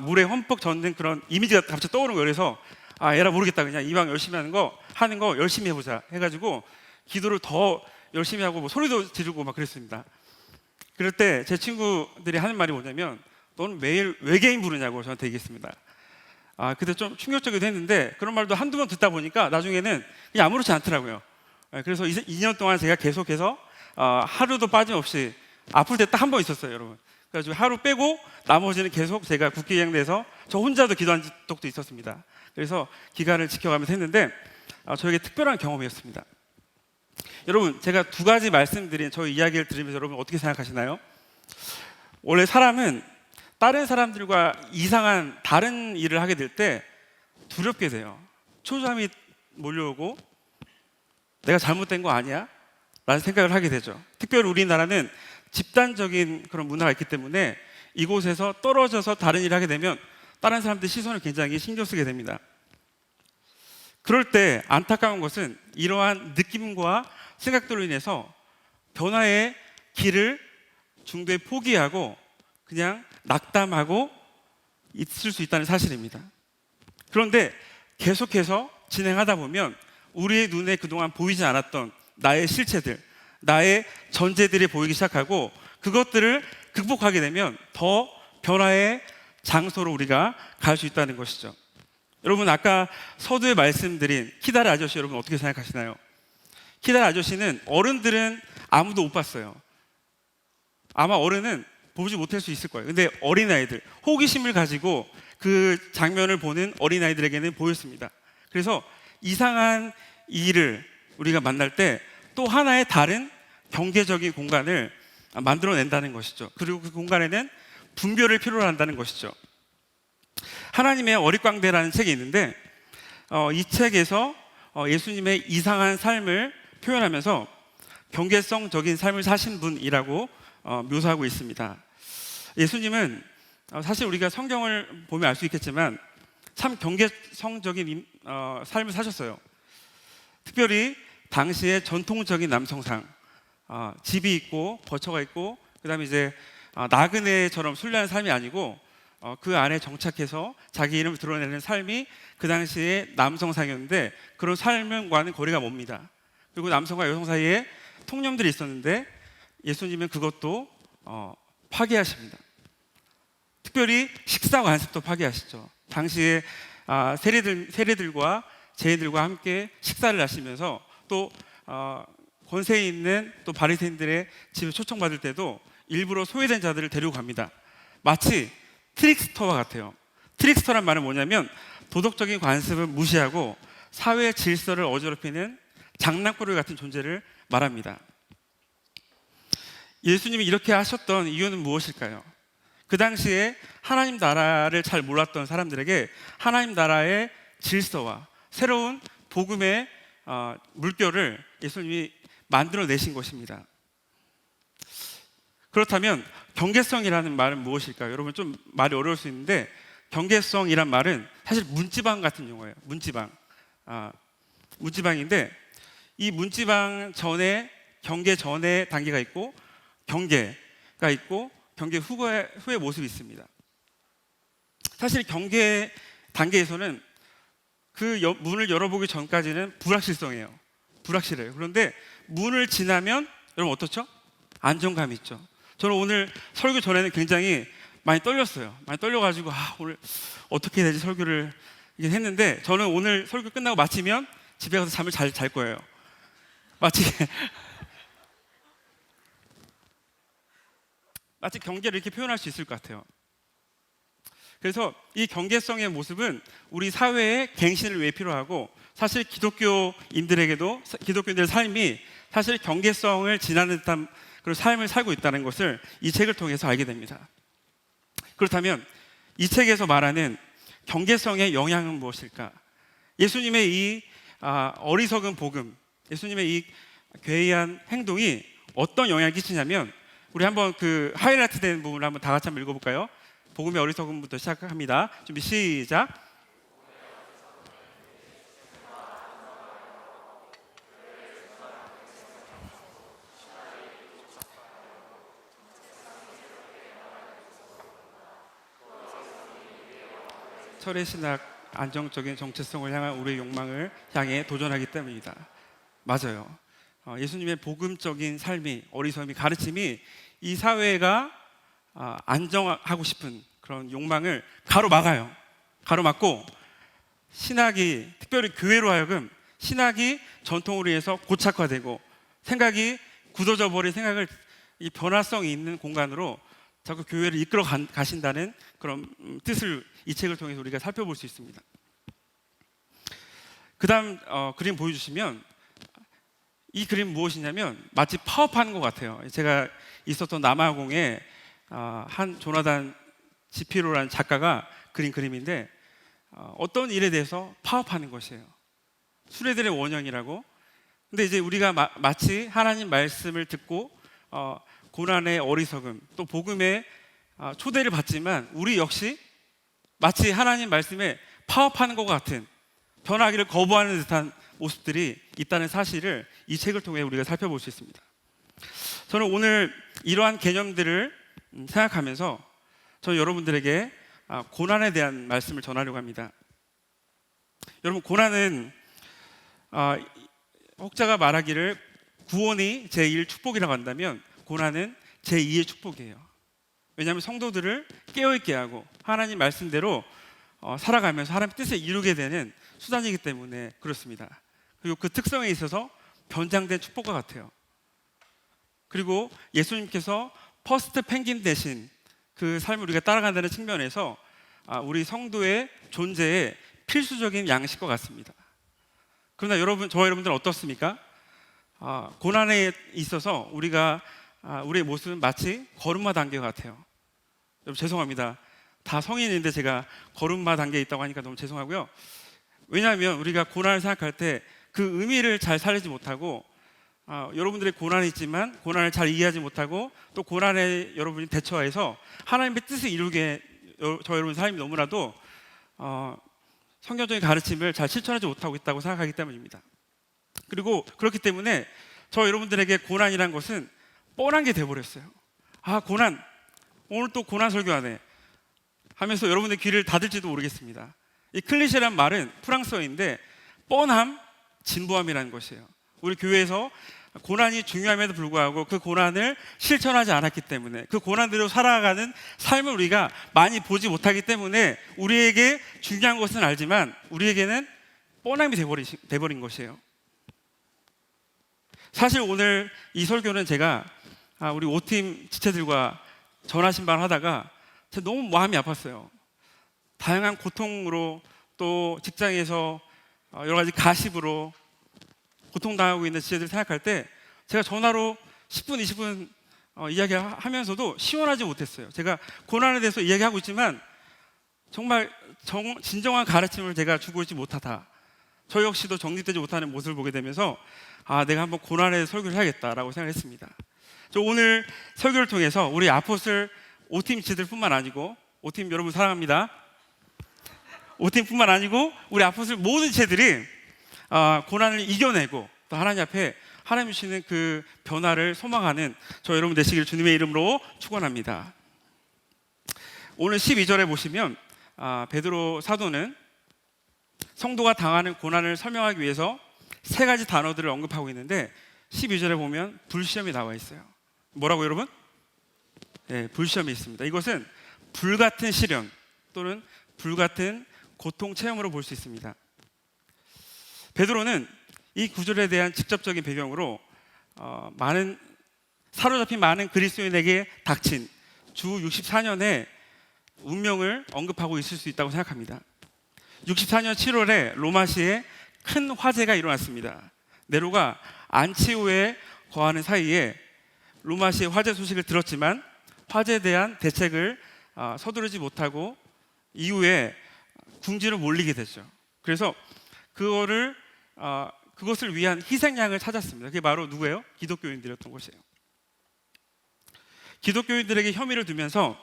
S6: 물에 흠뻑 젖는 그런 이미지가 갑자기 떠오르는 거예요. 그래서 에라 모르겠다 그냥 이왕 열심히 하는 거 열심히 해보자 해가지고 기도를 더 열심히 하고 뭐 소리도 지르고 막 그랬습니다. 그럴 때 제 친구들이 하는 말이 뭐냐면 너는 매일 외계인 부르냐고 저한테 얘기했습니다. 그때 좀 충격적이기도 했는데 그런 말도 한두 번 듣다 보니까 나중에는 그냥 아무렇지 않더라고요. 그래서 2년 동안 제가 계속해서 하루도 빠짐없이 아플 때 딱 한 번 있었어요, 여러분. 그래가지고 하루 빼고 나머지는 계속 제가 국기계양대에서 저 혼자도 기도한 적도 있었습니다. 그래서 기간을 지켜가면서 했는데 저에게 특별한 경험이었습니다. 여러분 제가 두 가지 말씀드린 저 이야기를 들으면서 여러분 어떻게 생각하시나요? 원래 사람은 다른 사람들과 이상한 다른 일을 하게 될 때 두렵게 돼요. 초조함이 몰려오고 내가 잘못된 거 아니야? 라는 생각을 하게 되죠. 특별히 우리나라는 집단적인 그런 문화가 있기 때문에 이곳에서 떨어져서 다른 일을 하게 되면 다른 사람들 시선을 굉장히 신경 쓰게 됩니다. 그럴 때 안타까운 것은 이러한 느낌과 생각들로 인해서 변화의 길을 중도에 포기하고 그냥 낙담하고 있을 수 있다는 사실입니다. 그런데 계속해서 진행하다 보면 우리의 눈에 그동안 보이지 않았던 나의 실체들, 나의 전제들이 보이기 시작하고 그것들을 극복하게 되면 더 변화의 장소로 우리가 갈 수 있다는 것이죠. 여러분, 아까 서두에 말씀드린 키다르 아저씨 여러분 어떻게 생각하시나요? 키다르 아저씨는 어른들은 아무도 못 봤어요. 아마 어른은 보지 못할 수 있을 거예요. 근데 어린아이들, 호기심을 가지고 그 장면을 보는 어린아이들에게는 보였습니다. 그래서 이상한 일을 우리가 만날 때 또 하나의 다른 경계적인 공간을 만들어낸다는 것이죠. 그리고 그 공간에는 분별을 필요로 한다는 것이죠. 하나님의 어릿광대라는 책이 있는데 이 책에서 예수님의 이상한 삶을 표현하면서 경계성적인 삶을 사신 분이라고 묘사하고 있습니다. 예수님은 사실 우리가 성경을 보면 알 수 있겠지만 참 경계성적인 삶을 사셨어요. 특별히 당시의 전통적인 남성상, 집이 있고 거처가 있고 그다음에 이제 나그네처럼 순례하는 삶이 아니고 그 안에 정착해서 자기 이름을 드러내는 삶이 그 당시의 남성상이었는데 그런 삶과는 거리가 멉니다. 그리고 남성과 여성 사이에 통념들이 있었는데 예수님은 그것도 파괴하십니다. 특별히 식사 관습도 파괴하시죠. 당시에 세리들과 제인들과 함께 식사를 하시면서 또 권세 있는 또 바리새인들의 집에 초청받을 때도 일부러 소외된 자들을 데리고 갑니다. 마치 트릭스터와 같아요. 트릭스터란 말은 뭐냐면 도덕적인 관습을 무시하고 사회 질서를 어지럽히는 장난꾸러기 같은 존재를 말합니다. 예수님이 이렇게 하셨던 이유는 무엇일까요? 그 당시에 하나님 나라를 잘 몰랐던 사람들에게 하나님 나라의 질서와 새로운 복음의 물결을 예수님이 만들어내신 것입니다. 그렇다면 경계성이라는 말은 무엇일까요? 여러분 좀 말이 어려울 수 있는데 경계성이란 말은 사실 문지방 같은 용어예요. 문지방인데 이 문지방 전에 경계 전에 단계가 있고 경계가 있고 경계 후의 모습이 있습니다. 사실 경계 단계에서는 그 문을 열어보기 전까지는 불확실성이에요. 불확실해요. 그런데 문을 지나면 여러분 어떻죠? 안정감이 있죠. 저는 오늘 설교 전에는 굉장히 많이 떨렸어요. 많이 떨려가지고 오늘 어떻게 해야 되지 설교를 이긴 했는데 저는 오늘 설교 끝나고 마치면 집에 가서 잠을 잘 거예요. 마치 경계를 이렇게 표현할 수 있을 것 같아요. 그래서 이 경계성의 모습은 우리 사회의 갱신을 위해 필요하고 사실 기독교인들에게도 기독교인들의 삶이 사실 경계성을 지나는 듯한 그런 삶을 살고 있다는 것을 이 책을 통해서 알게 됩니다. 그렇다면 이 책에서 말하는 경계성의 영향은 무엇일까? 예수님의 이 어리석은 복음, 예수님의 이 괴이한 행동이 어떤 영향을 끼치냐면 우리 한번 그 하이라이트 된 부분을 한번 다 같이 한번 읽어볼까요? 복음의 어리석음부터 시작합니다. 준비 시작. 철의 신학, 안정적인 정체성을 향한 우리의 욕망을 향해 도전하기 때문입니다. 맞아요. 예수님의 복음적인 삶이 어리석음이 가르침이 이 사회가 안정하고 싶은 그런 욕망을 가로막아요. 가로막고 신학이 특별히 교회로 하여금 신학이 전통으로 해서 고착화되고 생각이 굳어져 버린 생각을 이 변화성이 있는 공간으로 자꾸 교회를 이끌어 가신다는 그런 뜻을 이 책을 통해서 우리가 살펴볼 수 있습니다. 그 다음 그림 보여주시면 이 그림 무엇이냐면 마치 파업하는 것 같아요. 제가 있었던 남아공에 한 조나단 지피로라는 작가가 그린 그림인데 어떤 일에 대해서 파업하는 것이에요. 수레들의 원형이라고. 근데 이제 우리가 마치 하나님 말씀을 듣고 고난의 어리석음 또 복음의 초대를 받지만 우리 역시 마치 하나님 말씀에 파업하는 것 같은 변하기를 거부하는 듯한 모습들이 있다는 사실을 이 책을 통해 우리가 살펴볼 수 있습니다. 저는 오늘 이러한 개념들을 생각하면서 저는 여러분들에게 고난에 대한 말씀을 전하려고 합니다. 여러분 고난은 혹자가 말하기를 구원이 제1 축복이라고 한다면 고난은 제2의 축복이에요. 왜냐하면 성도들을 깨어있게 하고 하나님 말씀대로 살아가면서 하나님의 뜻을 이루게 되는 수단이기 때문에 그렇습니다. 그리고 그 특성에 있어서 변장된 축복과 같아요. 그리고 예수님께서 퍼스트 펭귄 대신 그 삶을 우리가 따라간다는 측면에서 우리 성도의 존재의 필수적인 양식과 같습니다. 그러나 저와 여러분들은 어떻습니까? 고난에 있어서 우리의 모습은 마치 걸음마 단계 같아요. 여러분 죄송합니다. 다 성인인데 제가 걸음마 단계에 있다고 하니까 너무 죄송하고요. 왜냐하면 우리가 고난을 생각할 때 그 의미를 잘 살리지 못하고 여러분들의 고난이 있지만 고난을 잘 이해하지 못하고 또 고난에 여러분이 대처해서 하나님의 뜻을 이루게 저 여러분 삶이 너무나도 성경적인 가르침을 잘 실천하지 못하고 있다고 생각하기 때문입니다. 그리고 그렇기 때문에 저 여러분들에게 고난이란 것은 뻔한 게 돼버렸어요. 고난, 오늘 또 고난 설교하네 하면서 여러분의 귀를 닫을지도 모르겠습니다. 이 클리셰란 말은 프랑스어인데 뻔함, 진부함이라는 것이에요. 우리 교회에서 고난이 중요함에도 불구하고 그 고난을 실천하지 않았기 때문에 그 고난대로 살아가는 삶을 우리가 많이 보지 못하기 때문에 우리에게 중요한 것은 알지만 우리에게는 뻔함이 돼버린 것이에요. 사실 오늘 이 설교는 제가 우리 5팀 지체들과 전화 신방을 하다가 제가 너무 마음이 아팠어요. 다양한 고통으로 또 직장에서 여러 가지 가십으로 고통당하고 있는 지체들 생각할 때 제가 전화로 10분, 20분 이야기하면서도 시원하지 못했어요. 제가 고난에 대해서 이야기하고 있지만 정말 진정한 가르침을 제가 주고 있지 못하다. 저 역시도 정립되지 못하는 모습을 보게 되면서 내가 한번 고난에 설교를 해야겠다라고 생각했습니다. 저 오늘 설교를 통해서 우리 아포슬 5팀 지체들뿐만 아니고 5팀 여러분 사랑합니다. 5팀뿐만 아니고 우리 아포슬 모든 지체들이 고난을 이겨내고 또 하나님 앞에 하나님 주시는 그 변화를 소망하는 저 여러분 되시길 주님의 이름으로 축원합니다. 오늘 12절에 보시면 베드로 사도는 성도가 당하는 고난을 설명하기 위해서 세 가지 단어들을 언급하고 있는데 12절에 보면 불시험이 나와 있어요. 뭐라고 여러분? 네, 불시험이 있습니다. 이것은 불같은 시련 또는 불같은 고통 체험으로 볼 수 있습니다. 베드로는 이 구절에 대한 직접적인 배경으로 사로잡힌 많은 그리스도인에게 닥친 주 64년의 운명을 언급하고 있을 수 있다고 생각합니다. 64년 7월에 로마시에 큰 화재가 일어났습니다. 네로가 안치오에 거하는 사이에 로마시의 화재 소식을 들었지만 화재에 대한 대책을 서두르지 못하고 이후에 궁지로 몰리게 됐죠. 그래서 그것을 위한 희생양을 찾았습니다. 그게 바로 누구예요? 기독교인들이었던 것이에요. 기독교인들에게 혐의를 두면서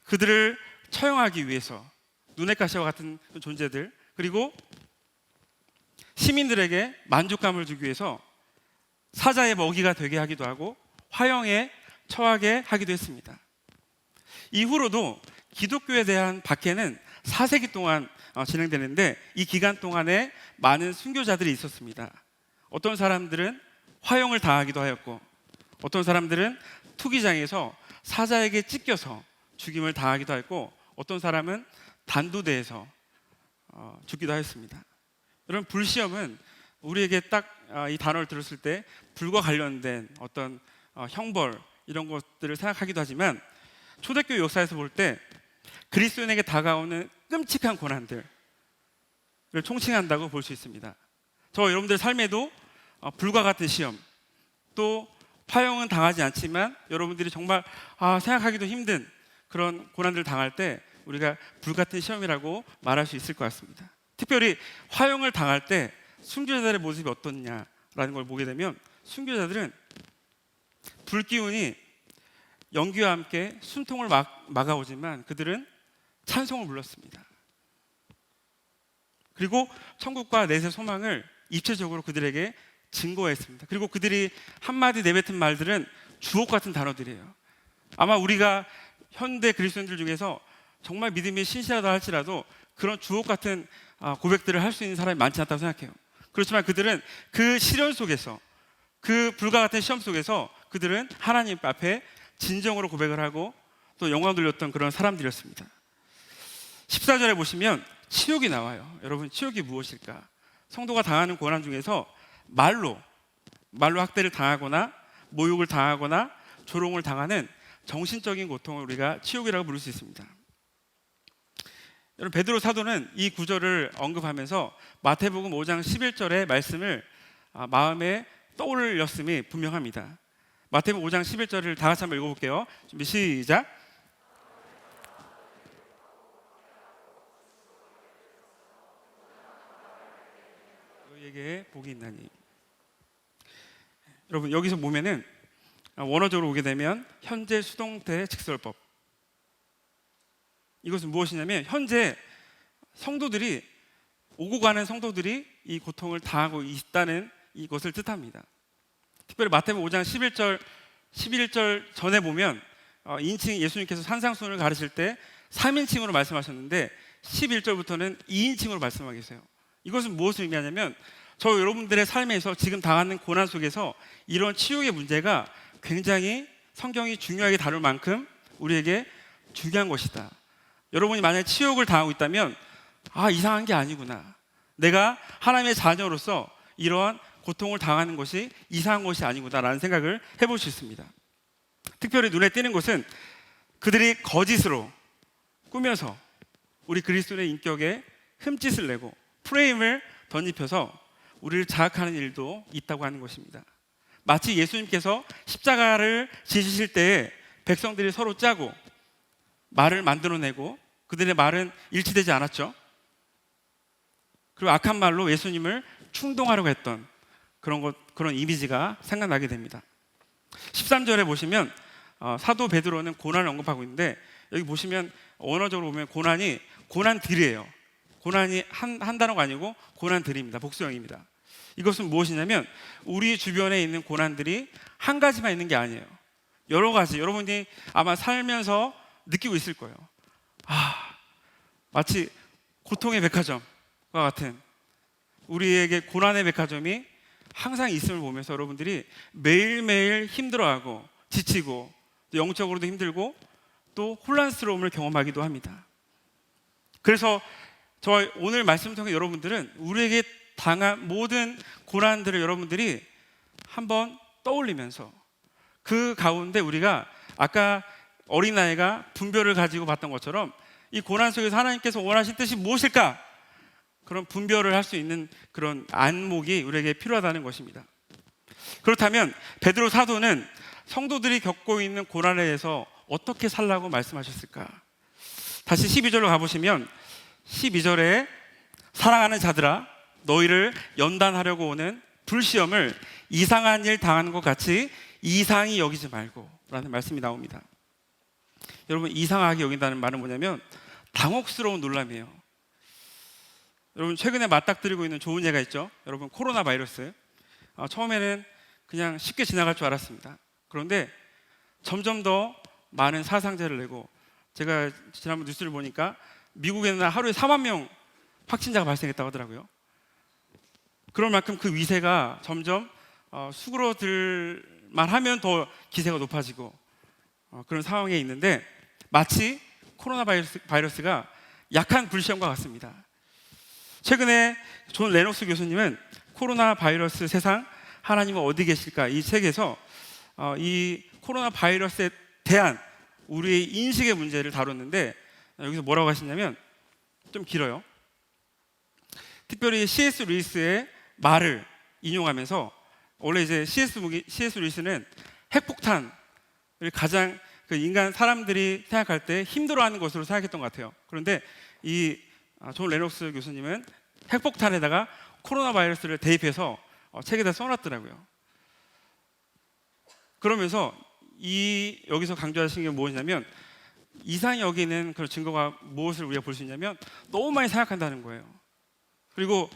S6: 그들을 처형하기 위해서 누네카시와 같은 존재들 그리고 시민들에게 만족감을 주기 위해서 사자의 먹이가 되게 하기도 하고 화형에 처하게 하기도 했습니다. 이후로도 기독교에 대한 박해는 4세기 동안 진행되는데 이 기간 동안에 많은 순교자들이 있었습니다. 어떤 사람들은 화형을 당하기도 하였고 어떤 사람들은 투기장에서 사자에게 찢겨서 죽임을 당하기도 했고 어떤 사람은 단두대에서 죽기도 하였습니다. 여러분 불시험은 우리에게 딱 이 단어를 들었을 때 불과 관련된 어떤 형벌 이런 것들을 생각하기도 하지만 초대교회 역사에서 볼 때 그리스도인에게 다가오는 끔찍한 고난들을 총칭한다고 볼 수 있습니다. 저 여러분들 삶에도 불과 같은 시험 또 화형은 당하지 않지만 여러분들이 정말 생각하기도 힘든 그런 고난들을 당할 때 우리가 불같은 시험이라고 말할 수 있을 것 같습니다. 특별히 화형을 당할 때 순교자들의 모습이 어떻냐라는 걸 보게 되면 순교자들은 불기운이 연기와 함께 숨통을 막아오지만 그들은 찬송을 불렀습니다. 그리고 천국과 내세 소망을 입체적으로 그들에게 증거했습니다. 그리고 그들이 한마디 내뱉은 말들은 주옥 같은 단어들이에요. 아마 우리가 현대 그리스도인들 중에서 정말 믿음이 신실하다 할지라도 그런 주옥 같은 고백들을 할 수 있는 사람이 많지 않다고 생각해요. 그렇지만 그들은 그 시련 속에서, 그 불과 같은 시험 속에서 그들은 하나님 앞에 진정으로 고백을 하고 또 영광 돌렸던 그런 사람들이었습니다. 14절에 보시면 치욕이 나와요. 여러분, 치욕이 무엇일까? 성도가 당하는 고난 중에서 말로 학대를 당하거나 모욕을 당하거나 조롱을 당하는 정신적인 고통을 우리가 치욕이라고 부를 수 있습니다. 여러분, 베드로 사도는 이 구절을 언급하면서 마태복음 5장 11절의 말씀을 마음에 떠올렸음이 분명합니다. 마태복음 5장 11절을 다 같이 한번 읽어볼게요. 준비 시작. 너희에게 복이 있나니. 여러분, 여기서 보면은 원어적으로 보게 되면 현재 수동태 직설법. 이것은 무엇이냐면 현재 성도들이, 오고 가는 성도들이 이 고통을 당하고 있다는 이것을 뜻합니다. 특별히 마태복음 5장 11절 전에 보면 인칭, 예수님께서 산상수훈을 가르칠 때 3인칭으로 말씀하셨는데 11절부터는 2인칭으로 말씀하고 계세요. 이것은 무엇을 의미하냐면 저 여러분들의 삶에서 지금 당하는 고난 속에서 이런 치욕의 문제가 굉장히 성경이 중요하게 다룰 만큼 우리에게 중요한 것이다. 여러분이 만약에 치욕을 당하고 있다면 이상한 게 아니구나. 내가 하나님의 자녀로서 이러한 고통을 당하는 것이 이상한 것이 아니구나라는 생각을 해볼 수 있습니다. 특별히 눈에 띄는 것은 그들이 거짓으로 꾸며서 우리 그리스도의 인격에 흠짓을 내고 프레임을 덧입혀서 우리를 자학하는 일도 있다고 하는 것입니다. 마치 예수님께서 십자가를 지시실 때에 백성들이 서로 짜고 말을 만들어내고 그들의 말은 일치되지 않았죠. 그리고 악한 말로 예수님을 충동하려고 했던 그런 이미지가 생각나게 됩니다. 13절에 보시면 사도 베드로는 고난을 언급하고 있는데 여기 보시면 원어적으로 보면 고난들이에요. 고난이 한 단어가 아니고 고난들입니다. 복수형입니다. 이것은 무엇이냐면 우리 주변에 있는 고난들이 한 가지만 있는 게 아니에요. 여러 가지, 여러분이 아마 살면서 느끼고 있을 거예요. 마치 고통의 백화점과 같은 우리에게 고난의 백화점이 항상 있음을 보면서 여러분들이 매일매일 힘들어하고 지치고 또 영적으로도 힘들고 또 혼란스러움을 경험하기도 합니다. 그래서 저 오늘 말씀을 통해 여러분들은 우리에게 당한 모든 고난들을 여러분들이 한번 떠올리면서 그 가운데 우리가 아까 어린아이가 분별을 가지고 봤던 것처럼 이 고난 속에서 하나님께서 원하신 뜻이 무엇일까? 그런 분별을 할 수 있는 그런 안목이 우리에게 필요하다는 것입니다. 그렇다면 베드로 사도는 성도들이 겪고 있는 고난에 대해서 어떻게 살라고 말씀하셨을까? 다시 12절로 가보시면 12절에 사랑하는 자들아 너희를 연단하려고 오는 불시험을 이상한 일 당하는 것 같이 이상히 여기지 말고 라는 말씀이 나옵니다. 여러분, 이상하게 여긴다는 말은 뭐냐면 당혹스러운 놀람이에요. 여러분, 최근에 맞닥뜨리고 있는 좋은 예가 있죠. 여러분, 코로나 바이러스. 처음에는 그냥 쉽게 지나갈 줄 알았습니다. 그런데 점점 더 많은 사상자를 내고, 제가 지난번 뉴스를 보니까 미국에는 하루에 4만 명 확진자가 발생했다고 하더라고요. 그럴 만큼 그 위세가 점점 수그러들만 하면 더 기세가 높아지고 그런 상황에 있는데 마치 코로나 바이러스가 약한 불시험과 같습니다. 최근에 존 레녹스 교수님은 코로나 바이러스 세상 하나님은 어디 계실까 이 책에서 이 코로나 바이러스에 대한 우리의 인식의 문제를 다뤘는데 여기서 뭐라고 하시냐면 좀 길어요. 특별히 C.S. 루이스의 말을 인용하면서 원래 이제 C.S. 루이스는 핵폭탄을 가장 그 인간 사람들이 생각할 때 힘들어하는 것으로 생각했던 것 같아요. 그런데 이 존 레녹스 교수님은 핵폭탄에다가 코로나 바이러스를 대입해서 책에다 써놨더라고요. 그러면서 여기서 강조하신 게 무엇이냐면 이상히 여기는 그런 증거가 무엇을 우리가 볼 수 있냐면 너무 많이 생각한다는 거예요. 그리고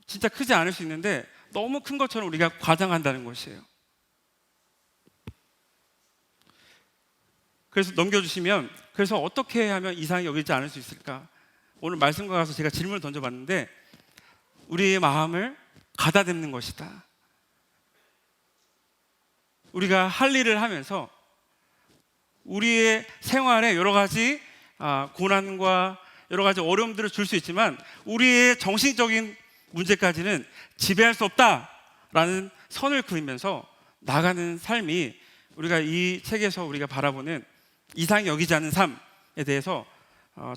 S6: 진짜 크지 않을 수 있는데 너무 큰 것처럼 우리가 과장한다는 것이에요. 그래서 넘겨주시면 그래서 어떻게 하면 이상히 여기지 않을 수 있을까? 오늘 말씀과 가서 제가 질문을 던져봤는데 우리의 마음을 가다듬는 것이다. 우리가 할 일을 하면서 우리의 생활에 여러 가지 고난과 여러 가지 어려움들을 줄 수 있지만 우리의 정신적인 문제까지는 지배할 수 없다라는 선을 그리면서 나가는 삶이 우리가 이 책에서 우리가 바라보는 이상히 여기지 않는 삶에 대해서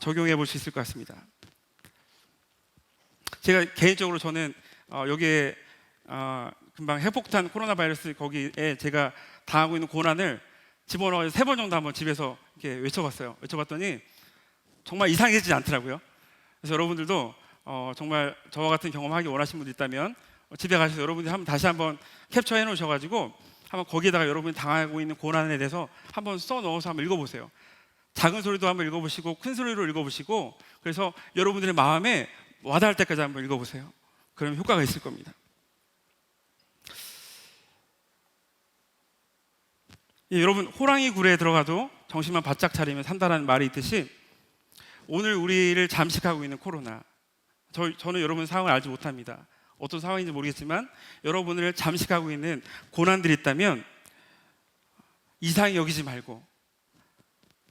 S6: 적용해 볼 수 있을 것 같습니다. 제가 개인적으로 저는 여기에 금방 핵폭탄 코로나 바이러스 거기에 제가 당하고 있는 고난을 집어넣어 3번 정도 한번 집에서 이렇게 외쳐봤어요. 외쳐봤더니 정말 이상해지지 않더라고요. 그래서 여러분들도 정말 저와 같은 경험하기 원하시는 분들 있다면 집에 가셔서 여러분들이 다시 한번 캡처해 놓으셔가지고 한번 거기에다가 여러분이 당하고 있는 고난에 대해서 한번 써 넣어서 한번 읽어보세요. 작은 소리도 한번 읽어보시고 큰 소리로 읽어보시고 그래서 여러분들의 마음에 와닿을 때까지 한번 읽어보세요. 그러면 효과가 있을 겁니다. 예, 여러분 호랑이 굴에 들어가도 정신만 바짝 차리면 산다라는 말이 있듯이 오늘 우리를 잠식하고 있는 코로나 저는 여러분 상황을 알지 못합니다. 어떤 상황인지 모르겠지만 여러분을 잠식하고 있는 고난들이 있다면 이상히 여기지 말고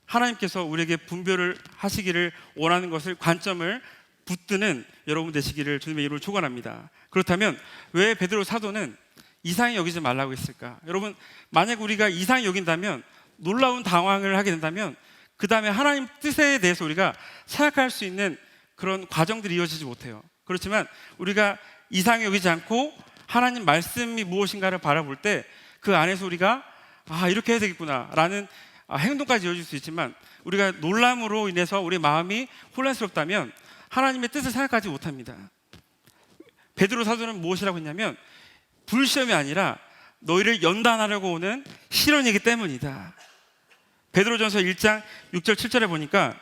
S6: 하나님께서 우리에게 분별을 하시기를 원하는 것을 관점을 붙드는 여러분 되시기를 주님의 이름으로 축원합니다. 그렇다면 왜 베드로 사도는 이상히 여기지 말라고 했을까? 여러분 만약 우리가 이상히 여긴다면 놀라운 당황을 하게 된다면 그 다음에 하나님 뜻에 대해서 우리가 생각할 수 있는 그런 과정들이 이어지지 못해요. 그렇지만 우리가 이상히 여기지 않고 하나님 말씀이 무엇인가를 바라볼 때 그 안에서 우리가 이렇게 해야 되겠구나 라는 행동까지 이어질 수 있지만 우리가 놀람으로 인해서 우리 마음이 혼란스럽다면 하나님의 뜻을 생각하지 못합니다. 베드로 사도는 무엇이라고 했냐면 불시험이 아니라 너희를 연단하려고 오는 시련이기 때문이다. 베드로전서 1장 6절 7절에 보니까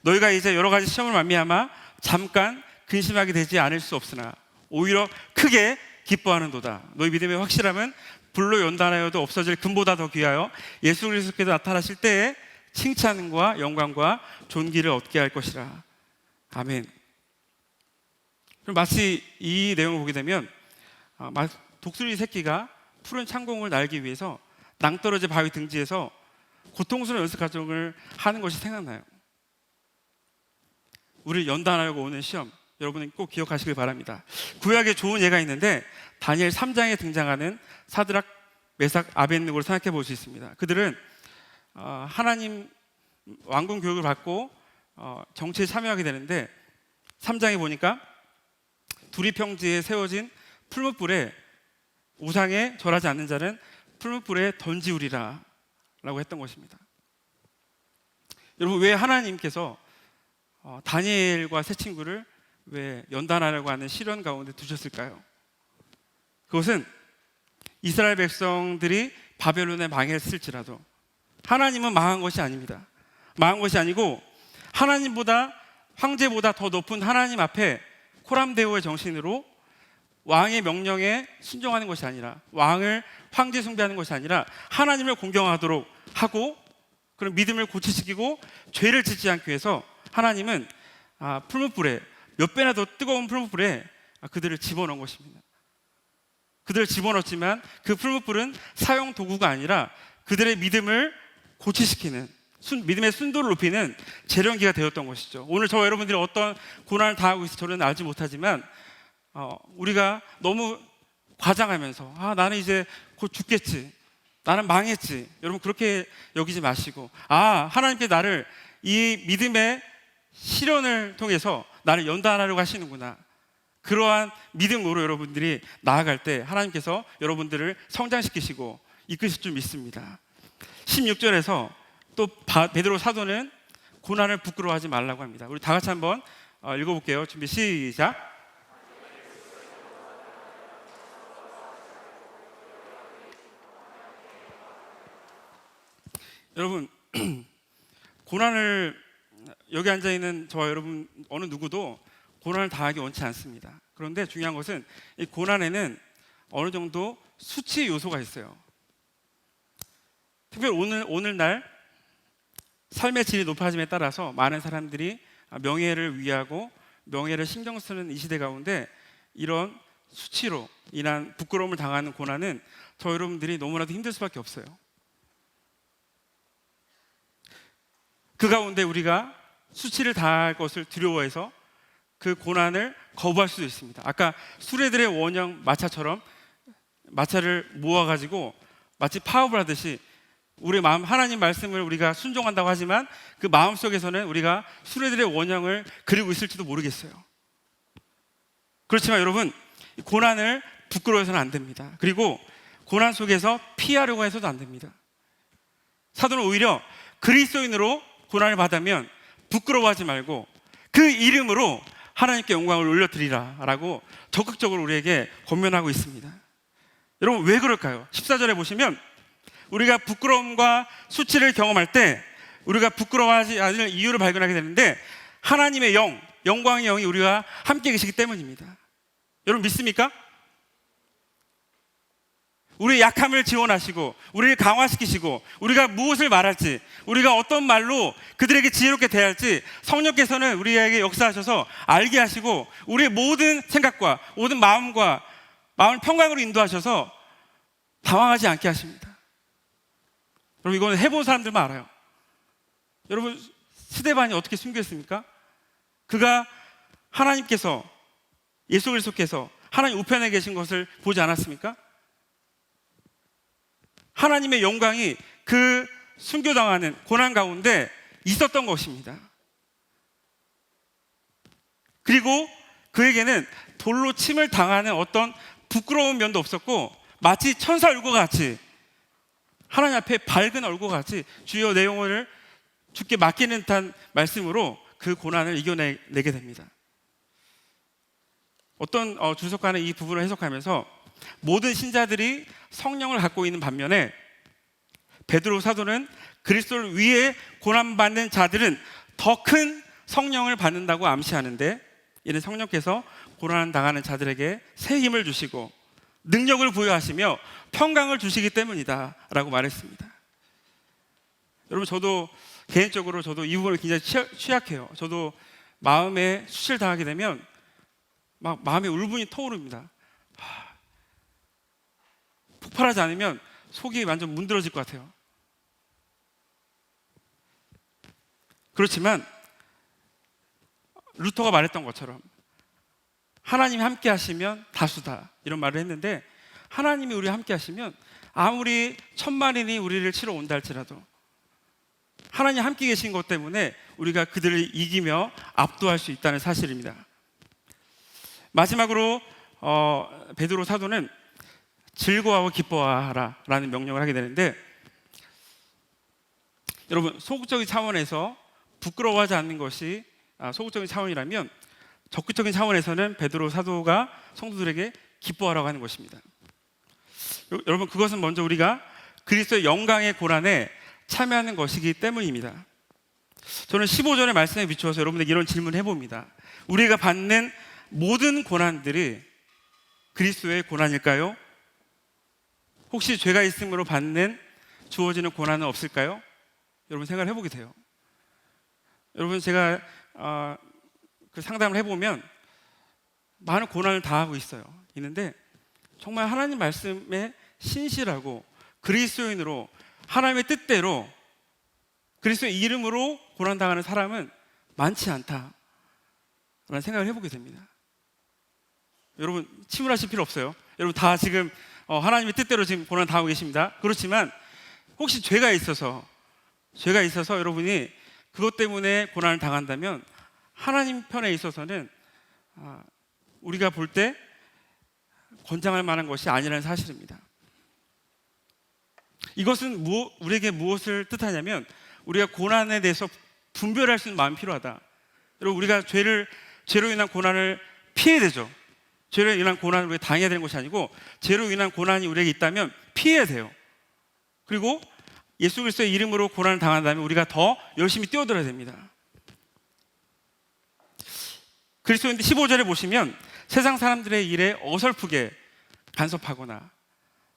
S6: 너희가 이제 여러 가지 시험을 말미암아 잠깐 근심하게 되지 않을 수 없으나 오히려 크게 기뻐하는도다. 너희 믿음의 확실함은 불로 연단하여도 없어질 금보다 더 귀하여 예수 그리스도께서 나타나실 때에 칭찬과 영광과 존귀를 얻게 할 것이라. 아멘. 그럼 마치 이 내용을 보게 되면 독수리 새끼가 푸른 창공을 날기 위해서 낭떠러지 바위 등지에서 고통스러운 연습 과정을 하는 것이 생각나요. 우리를 연단하려고 오는 시험 여러분은 꼭 기억하시길 바랍니다. 구약에 좋은 예가 있는데 다니엘 3장에 등장하는 사드락, 메삭, 아벳느고를 생각해 볼 수 있습니다. 그들은 하나님 왕궁 교육을 받고 정치에 참여하게 되는데 3장에 보니까 두리평지에 세워진 풀무불에 우상에 절하지 않는 자는 풀무불에 던지우리라 라고 했던 것입니다. 여러분 왜 하나님께서 다니엘과 세 친구를 왜 연단하려고 하는 시련 가운데 두셨을까요? 그것은 이스라엘 백성들이 바벨론에 망했을지라도 하나님은 망한 것이 아닙니다. 망한 것이 아니고 하나님보다 황제보다 더 높은 하나님 앞에 코람데오의 정신으로 왕의 명령에 순종하는 것이 아니라 왕을 황제 숭배하는 것이 아니라 하나님을 공경하도록 하고 그런 믿음을 고치시키고 죄를 짓지 않기 위해서 하나님은 풀무불에 몇 배나 더 뜨거운 풀무불에 그들을 집어넣은 것입니다. 그들을 집어넣었지만 그 풀무불은 사용 도구가 아니라 그들의 믿음을 고치시키는 믿음의 순도를 높이는 재련기가 되었던 것이죠. 오늘 저와 여러분들이 어떤 고난을 당하고 있을지 저는 알지 못하지만 우리가 너무 과장하면서 나는 이제 곧 죽겠지, 나는 망했지, 여러분 그렇게 여기지 마시고 하나님께 나를 이 믿음의 시련을 통해서 나를 연단하려고 하시는구나, 그러한 믿음으로 여러분들이 나아갈 때 하나님께서 여러분들을 성장시키시고 이끄실 줄 믿습니다. 16절에서 또 베드로 사도는 고난을 부끄러워하지 말라고 합니다. 우리 다 같이 한번 읽어볼게요. 준비 시작. 여러분 고난을 여기 앉아있는 저와 여러분 어느 누구도 고난을 당하기 원치 않습니다. 그런데 중요한 것은 이 고난에는 어느 정도 수치 요소가 있어요. 특별히 오늘날 삶의 질이 높아짐에 따라서 많은 사람들이 명예를 위하고 명예를 신경 쓰는 이 시대 가운데 이런 수치로 인한 부끄러움을 당하는 고난은 저 여러분들이 너무나도 힘들 수밖에 없어요. 그 가운데 우리가 수치를 당할 것을 두려워해서 그 고난을 거부할 수도 있습니다. 아까 수레들의 원형 마차처럼 마차를 모아가지고 마치 파업을 하듯이 우리 마음, 하나님 말씀을 우리가 순종한다고 하지만 그 마음 속에서는 우리가 수레들의 원형을 그리고 있을지도 모르겠어요. 그렇지만 여러분, 고난을 부끄러워해서는 안 됩니다. 그리고 고난 속에서 피하려고 해서도 안 됩니다. 사도는 오히려 그리스도인으로 고난을 받으면 부끄러워하지 말고 그 이름으로 하나님께 영광을 올려드리라 라고 적극적으로 우리에게 권면하고 있습니다. 여러분, 왜 그럴까요? 14절에 보시면 우리가 부끄러움과 수치를 경험할 때 우리가 부끄러워하지 않을 이유를 발견하게 되는데 하나님의 영, 영광의 영이 우리와 함께 계시기 때문입니다. 여러분 믿습니까? 우리의 약함을 지원하시고 우리를 강화시키시고 우리가 무엇을 말할지, 우리가 어떤 말로 그들에게 지혜롭게 대할지 성령께서는 우리에게 역사하셔서 알게 하시고 우리의 모든 생각과 모든 마음을 평강으로 인도하셔서 당황하지 않게 하십니다. 여러분, 이거는 해본 사람들만 알아요. 여러분, 스데반이 어떻게 순교했습니까? 그가 하나님께서, 예수 그리스도께서 하나님 우편에 계신 것을 보지 않았습니까? 하나님의 영광이 그 순교당하는 고난 가운데 있었던 것입니다. 그리고 그에게는 돌로 침을 당하는 어떤 부끄러운 면도 없었고 마치 천사 얼굴 같이 하나님 앞에 밝은 얼굴 같이 주여 내 영혼을 주께 맡기는 듯한 말씀으로 그 고난을 이겨내게 됩니다. 어떤 주석가는 이 부분을 해석하면서 모든 신자들이 성령을 갖고 있는 반면에 베드로 사도는 그리스도를 위해 고난받는 자들은 더 큰 성령을 받는다고 암시하는데, 이는 성령께서 고난 당하는 자들에게 새 힘을 주시고 능력을 부여하시며 평강을 주시기 때문이다 라고 말했습니다. 여러분, 저도 개인적으로 저도 이 부분을 굉장히 취약해요. 저도 마음에 수치를 당하게 되면 막 마음에 울분이 터오릅니다. 폭발하지 않으면 속이 완전 문드러질 것 같아요. 그렇지만 루터가 말했던 것처럼 하나님이 함께 하시면 다수다 이런 말을 했는데, 하나님이 우리와 함께 하시면 아무리 천만인이 우리를 치러 온다 할지라도 하나님 함께 계신 것 때문에 우리가 그들을 이기며 압도할 수 있다는 사실입니다. 마지막으로 베드로 사도는 즐거워하고 기뻐하라 라는 명령을 하게 되는데, 여러분, 소극적인 차원에서 부끄러워하지 않는 것이 소극적인 차원이라면 적극적인 차원에서는 베드로 사도가 성도들에게 기뻐하라고 하는 것입니다. 여러분, 그것은 먼저 우리가 그리스도의 영광의 고난에 참여하는 것이기 때문입니다. 저는 15절의 말씀에 비추어서 여러분에게 이런 질문을 해봅니다. 우리가 받는 모든 고난들이 그리스도의 고난일까요? 혹시 죄가 있음으로 받는 주어지는 고난은 없을까요? 여러분 생각을 해보게 돼요. 여러분, 제가 그 상담을 해보면 많은 고난을 당하고 있는데 정말 하나님 말씀에 신실하고 그리스도인으로 하나님의 뜻대로 그리스도의 이름으로 고난당하는 사람은 많지 않다라는 생각을 해보게 됩니다. 여러분, 침울하실 필요 없어요. 여러분 다 지금 하나님의 뜻대로 지금 고난 당하고 계십니다. 그렇지만 혹시 죄가 있어서 여러분이 그것 때문에 고난을 당한다면 하나님 편에 있어서는 우리가 볼 때 권장할 만한 것이 아니라는 사실입니다. 이것은 우리에게 무엇을 뜻하냐면 우리가 고난에 대해서 분별할 수 있는 마음이 필요하다. 여러분, 우리가 죄로 인한 고난을 피해야 되죠. 죄로 인한 고난을 우리가 당해야 되는 것이 아니고 죄로 인한 고난이 우리에게 있다면 피해야 돼요. 그리고 예수 그리스도의 이름으로 고난을 당한다면 우리가 더 열심히 뛰어들어야 됩니다. 그리스도인들 15절에 보시면 세상 사람들의 일에 어설프게 간섭하거나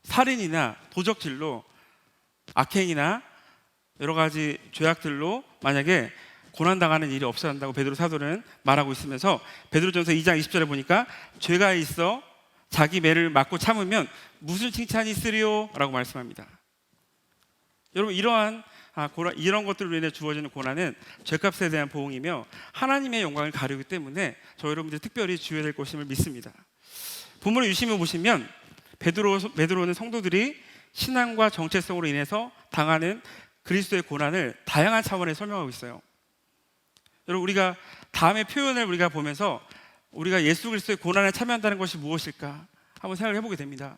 S6: 살인이나 도적질로 악행이나 여러 가지 죄악들로 만약에 고난당하는 일이 없어야 한다고 베드로 사도는 말하고 있으면서 베드로전서 2장 20절에 보니까 죄가 있어 자기 매를 맞고 참으면 무슨 칭찬이 있으리요? 라고 말씀합니다. 여러분, 이러한 이런 것들로 인해 주어지는 고난은 죄값에 대한 보응이며 하나님의 영광을 가리기 때문에 저 여러분들이 특별히 주의해야 될 것임을 믿습니다. 본문을 유심히 보시면 베드로는 성도들이 신앙과 정체성으로 인해서 당하는 그리스도의 고난을 다양한 차원에 설명하고 있어요. 여러분, 우리가 다음의 표현을 우리가 보면서 우리가 예수 그리스도의 고난에 참여한다는 것이 무엇일까 한번 생각을 해보게 됩니다.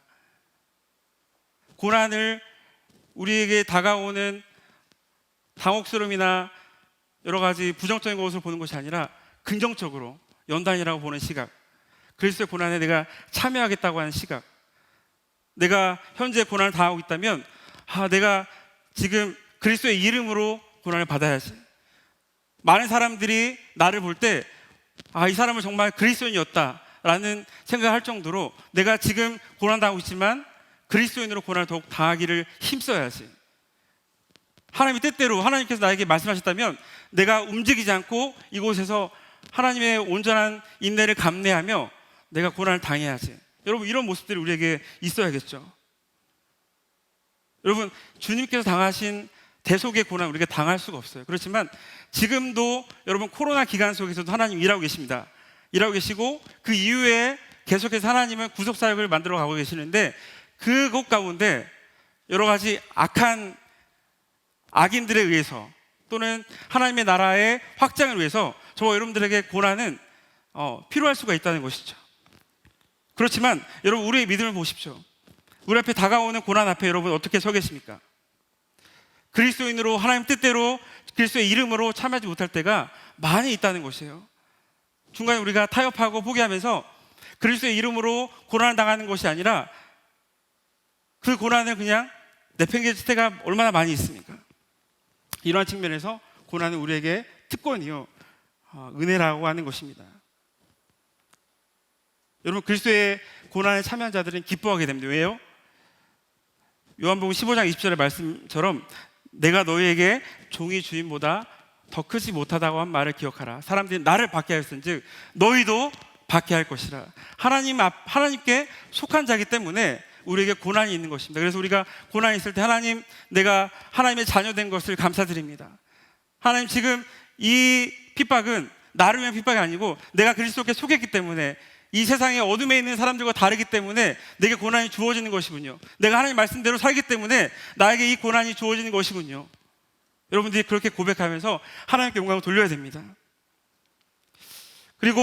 S6: 고난을 우리에게 다가오는 당혹스러움이나 여러 가지 부정적인 것으로 보는 것이 아니라 긍정적으로 연단이라고 보는 시각, 그리스도의 고난에 내가 참여하겠다고 하는 시각, 내가 현재 고난을 당하고 있다면 내가 지금 그리스도의 이름으로 고난을 받아야지. 많은 사람들이 나를 볼 때 이 사람은 정말 그리스도인이었다라는 생각을 할 정도로 내가 지금 고난당하고 있지만 그리스도인으로 고난을 더욱 당하기를 힘써야지. 하나님이 때때로 하나님께서 나에게 말씀하셨다면 내가 움직이지 않고 이곳에서 하나님의 온전한 인내를 감내하며 내가 고난을 당해야지. 여러분, 이런 모습들이 우리에게 있어야겠죠. 여러분, 주님께서 당하신 대속의 고난 우리가 당할 수가 없어요. 그렇지만 지금도 여러분 코로나 기간 속에서도 하나님 일하고 계십니다. 일하고 계시고 그 이후에 계속해서 하나님은 구속사역을 만들어 가고 계시는데 그것 가운데 여러 가지 악한 악인들에 의해서 또는 하나님의 나라의 확장을 위해서 저와 여러분들에게 고난은 필요할 수가 있다는 것이죠. 그렇지만 여러분, 우리의 믿음을 보십시오. 우리 앞에 다가오는 고난 앞에 여러분 어떻게 서 계십니까? 그리스도인으로 하나님 뜻대로 그리스도의 이름으로 참여하지 못할 때가 많이 있다는 것이에요. 중간에 우리가 타협하고 포기하면서 그리스도의 이름으로 고난을 당하는 것이 아니라 그 고난을 그냥 내팽개칠 때가 얼마나 많이 있습니까? 이러한 측면에서 고난은 우리에게 특권이요 은혜라고 하는 것입니다. 여러분, 그리스도의 고난에 참여한 자들은 기뻐하게 됩니다. 왜요? 요한복음 15장 20절의 말씀처럼 내가 너희에게 종이 주인보다 더 크지 못하다고 한 말을 기억하라. 사람들이 나를 박해하였은즉 너희도 박해할 것이라. 하나님께 속한 자이기 때문에 우리에게 고난이 있는 것입니다. 그래서 우리가 고난이 있을 때 하나님, 내가 하나님의 자녀된 것을 감사드립니다. 하나님, 지금 이 핍박은 나를 위한 핍박이 아니고 내가 그리스도께 속했기 때문에 이 세상의 어둠에 있는 사람들과 다르기 때문에 내게 고난이 주어지는 것이군요. 내가 하나님 말씀대로 살기 때문에 나에게 이 고난이 주어지는 것이군요. 여러분들이 그렇게 고백하면서 하나님께 영광을 돌려야 됩니다. 그리고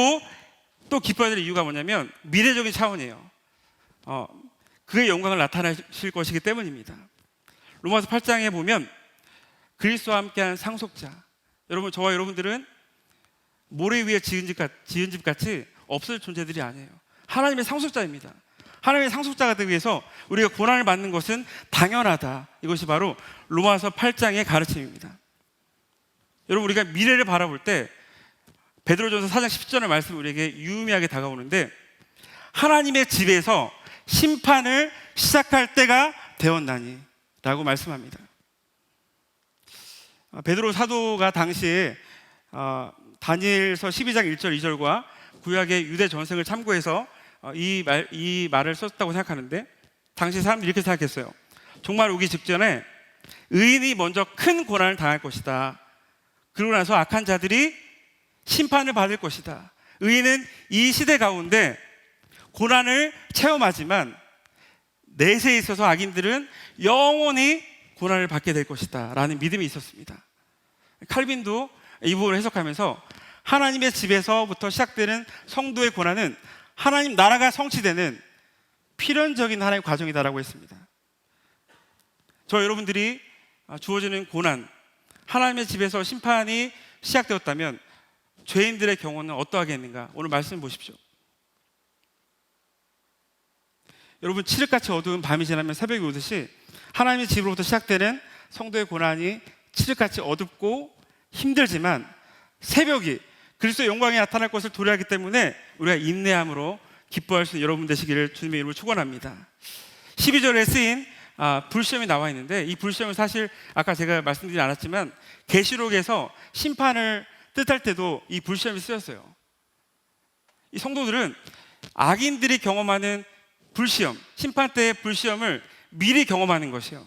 S6: 또 기뻐해야 될 이유가 뭐냐면 미래적인 차원이에요. 그의 영광을 나타내실 것이기 때문입니다. 로마서 8장에 보면 그리스도와 함께한 상속자, 여러분, 저와 여러분들은 모래 위에 지은 집 같이 없을 존재들이 아니에요. 하나님의 상속자입니다. 하나님의 상속자가 되기 위해서 우리가 고난을 받는 것은 당연하다. 이것이 바로 로마서 8장의 가르침입니다. 여러분, 우리가 미래를 바라볼 때 베드로전서 4장 10절의 말씀이 우리에게 유의미하게 다가오는데 하나님의 집에서 심판을 시작할 때가 되었나니 라고 말씀합니다. 베드로 사도가 당시에 다니엘서 12장 1절 2절과 구약의 유대 전생을 참고해서 이 말을 썼다고 생각하는데 당시 사람들이 이렇게 생각했어요. 종말 오기 직전에 의인이 먼저 큰 고난을 당할 것이다. 그러고 나서 악한 자들이 심판을 받을 것이다. 의인은 이 시대 가운데 고난을 체험하지만 내세에 있어서 악인들은 영원히 고난을 받게 될 것이다 라는 믿음이 있었습니다. 칼빈도 이 부분을 해석하면서 하나님의 집에서부터 시작되는 성도의 고난은 하나님 나라가 성취되는 필연적인 하나님의 과정이다라고 했습니다. 저 여러분들이 주어지는 고난, 하나님의 집에서 심판이 시작되었다면 죄인들의 경우는 어떠하겠는가? 오늘 말씀 보십시오. 여러분, 칠흑같이 어두운 밤이 지나면 새벽이 오듯이 하나님의 집으로부터 시작되는 성도의 고난이 칠흑같이 어둡고 힘들지만 새벽이 그리스도의 영광이 나타날 것을 도래하기 때문에 우리가 인내함으로 기뻐할 수 있는 여러분 되시기를 주님의 이름으로 축원합니다. 12절에 쓰인 불시험이 나와 있는데 이 불시험은 사실 아까 제가 말씀드리지 않았지만 계시록에서 심판을 뜻할 때도 이 불시험이 쓰였어요. 이 성도들은 악인들이 경험하는 불시험, 심판 때의 불시험을 미리 경험하는 것이에요.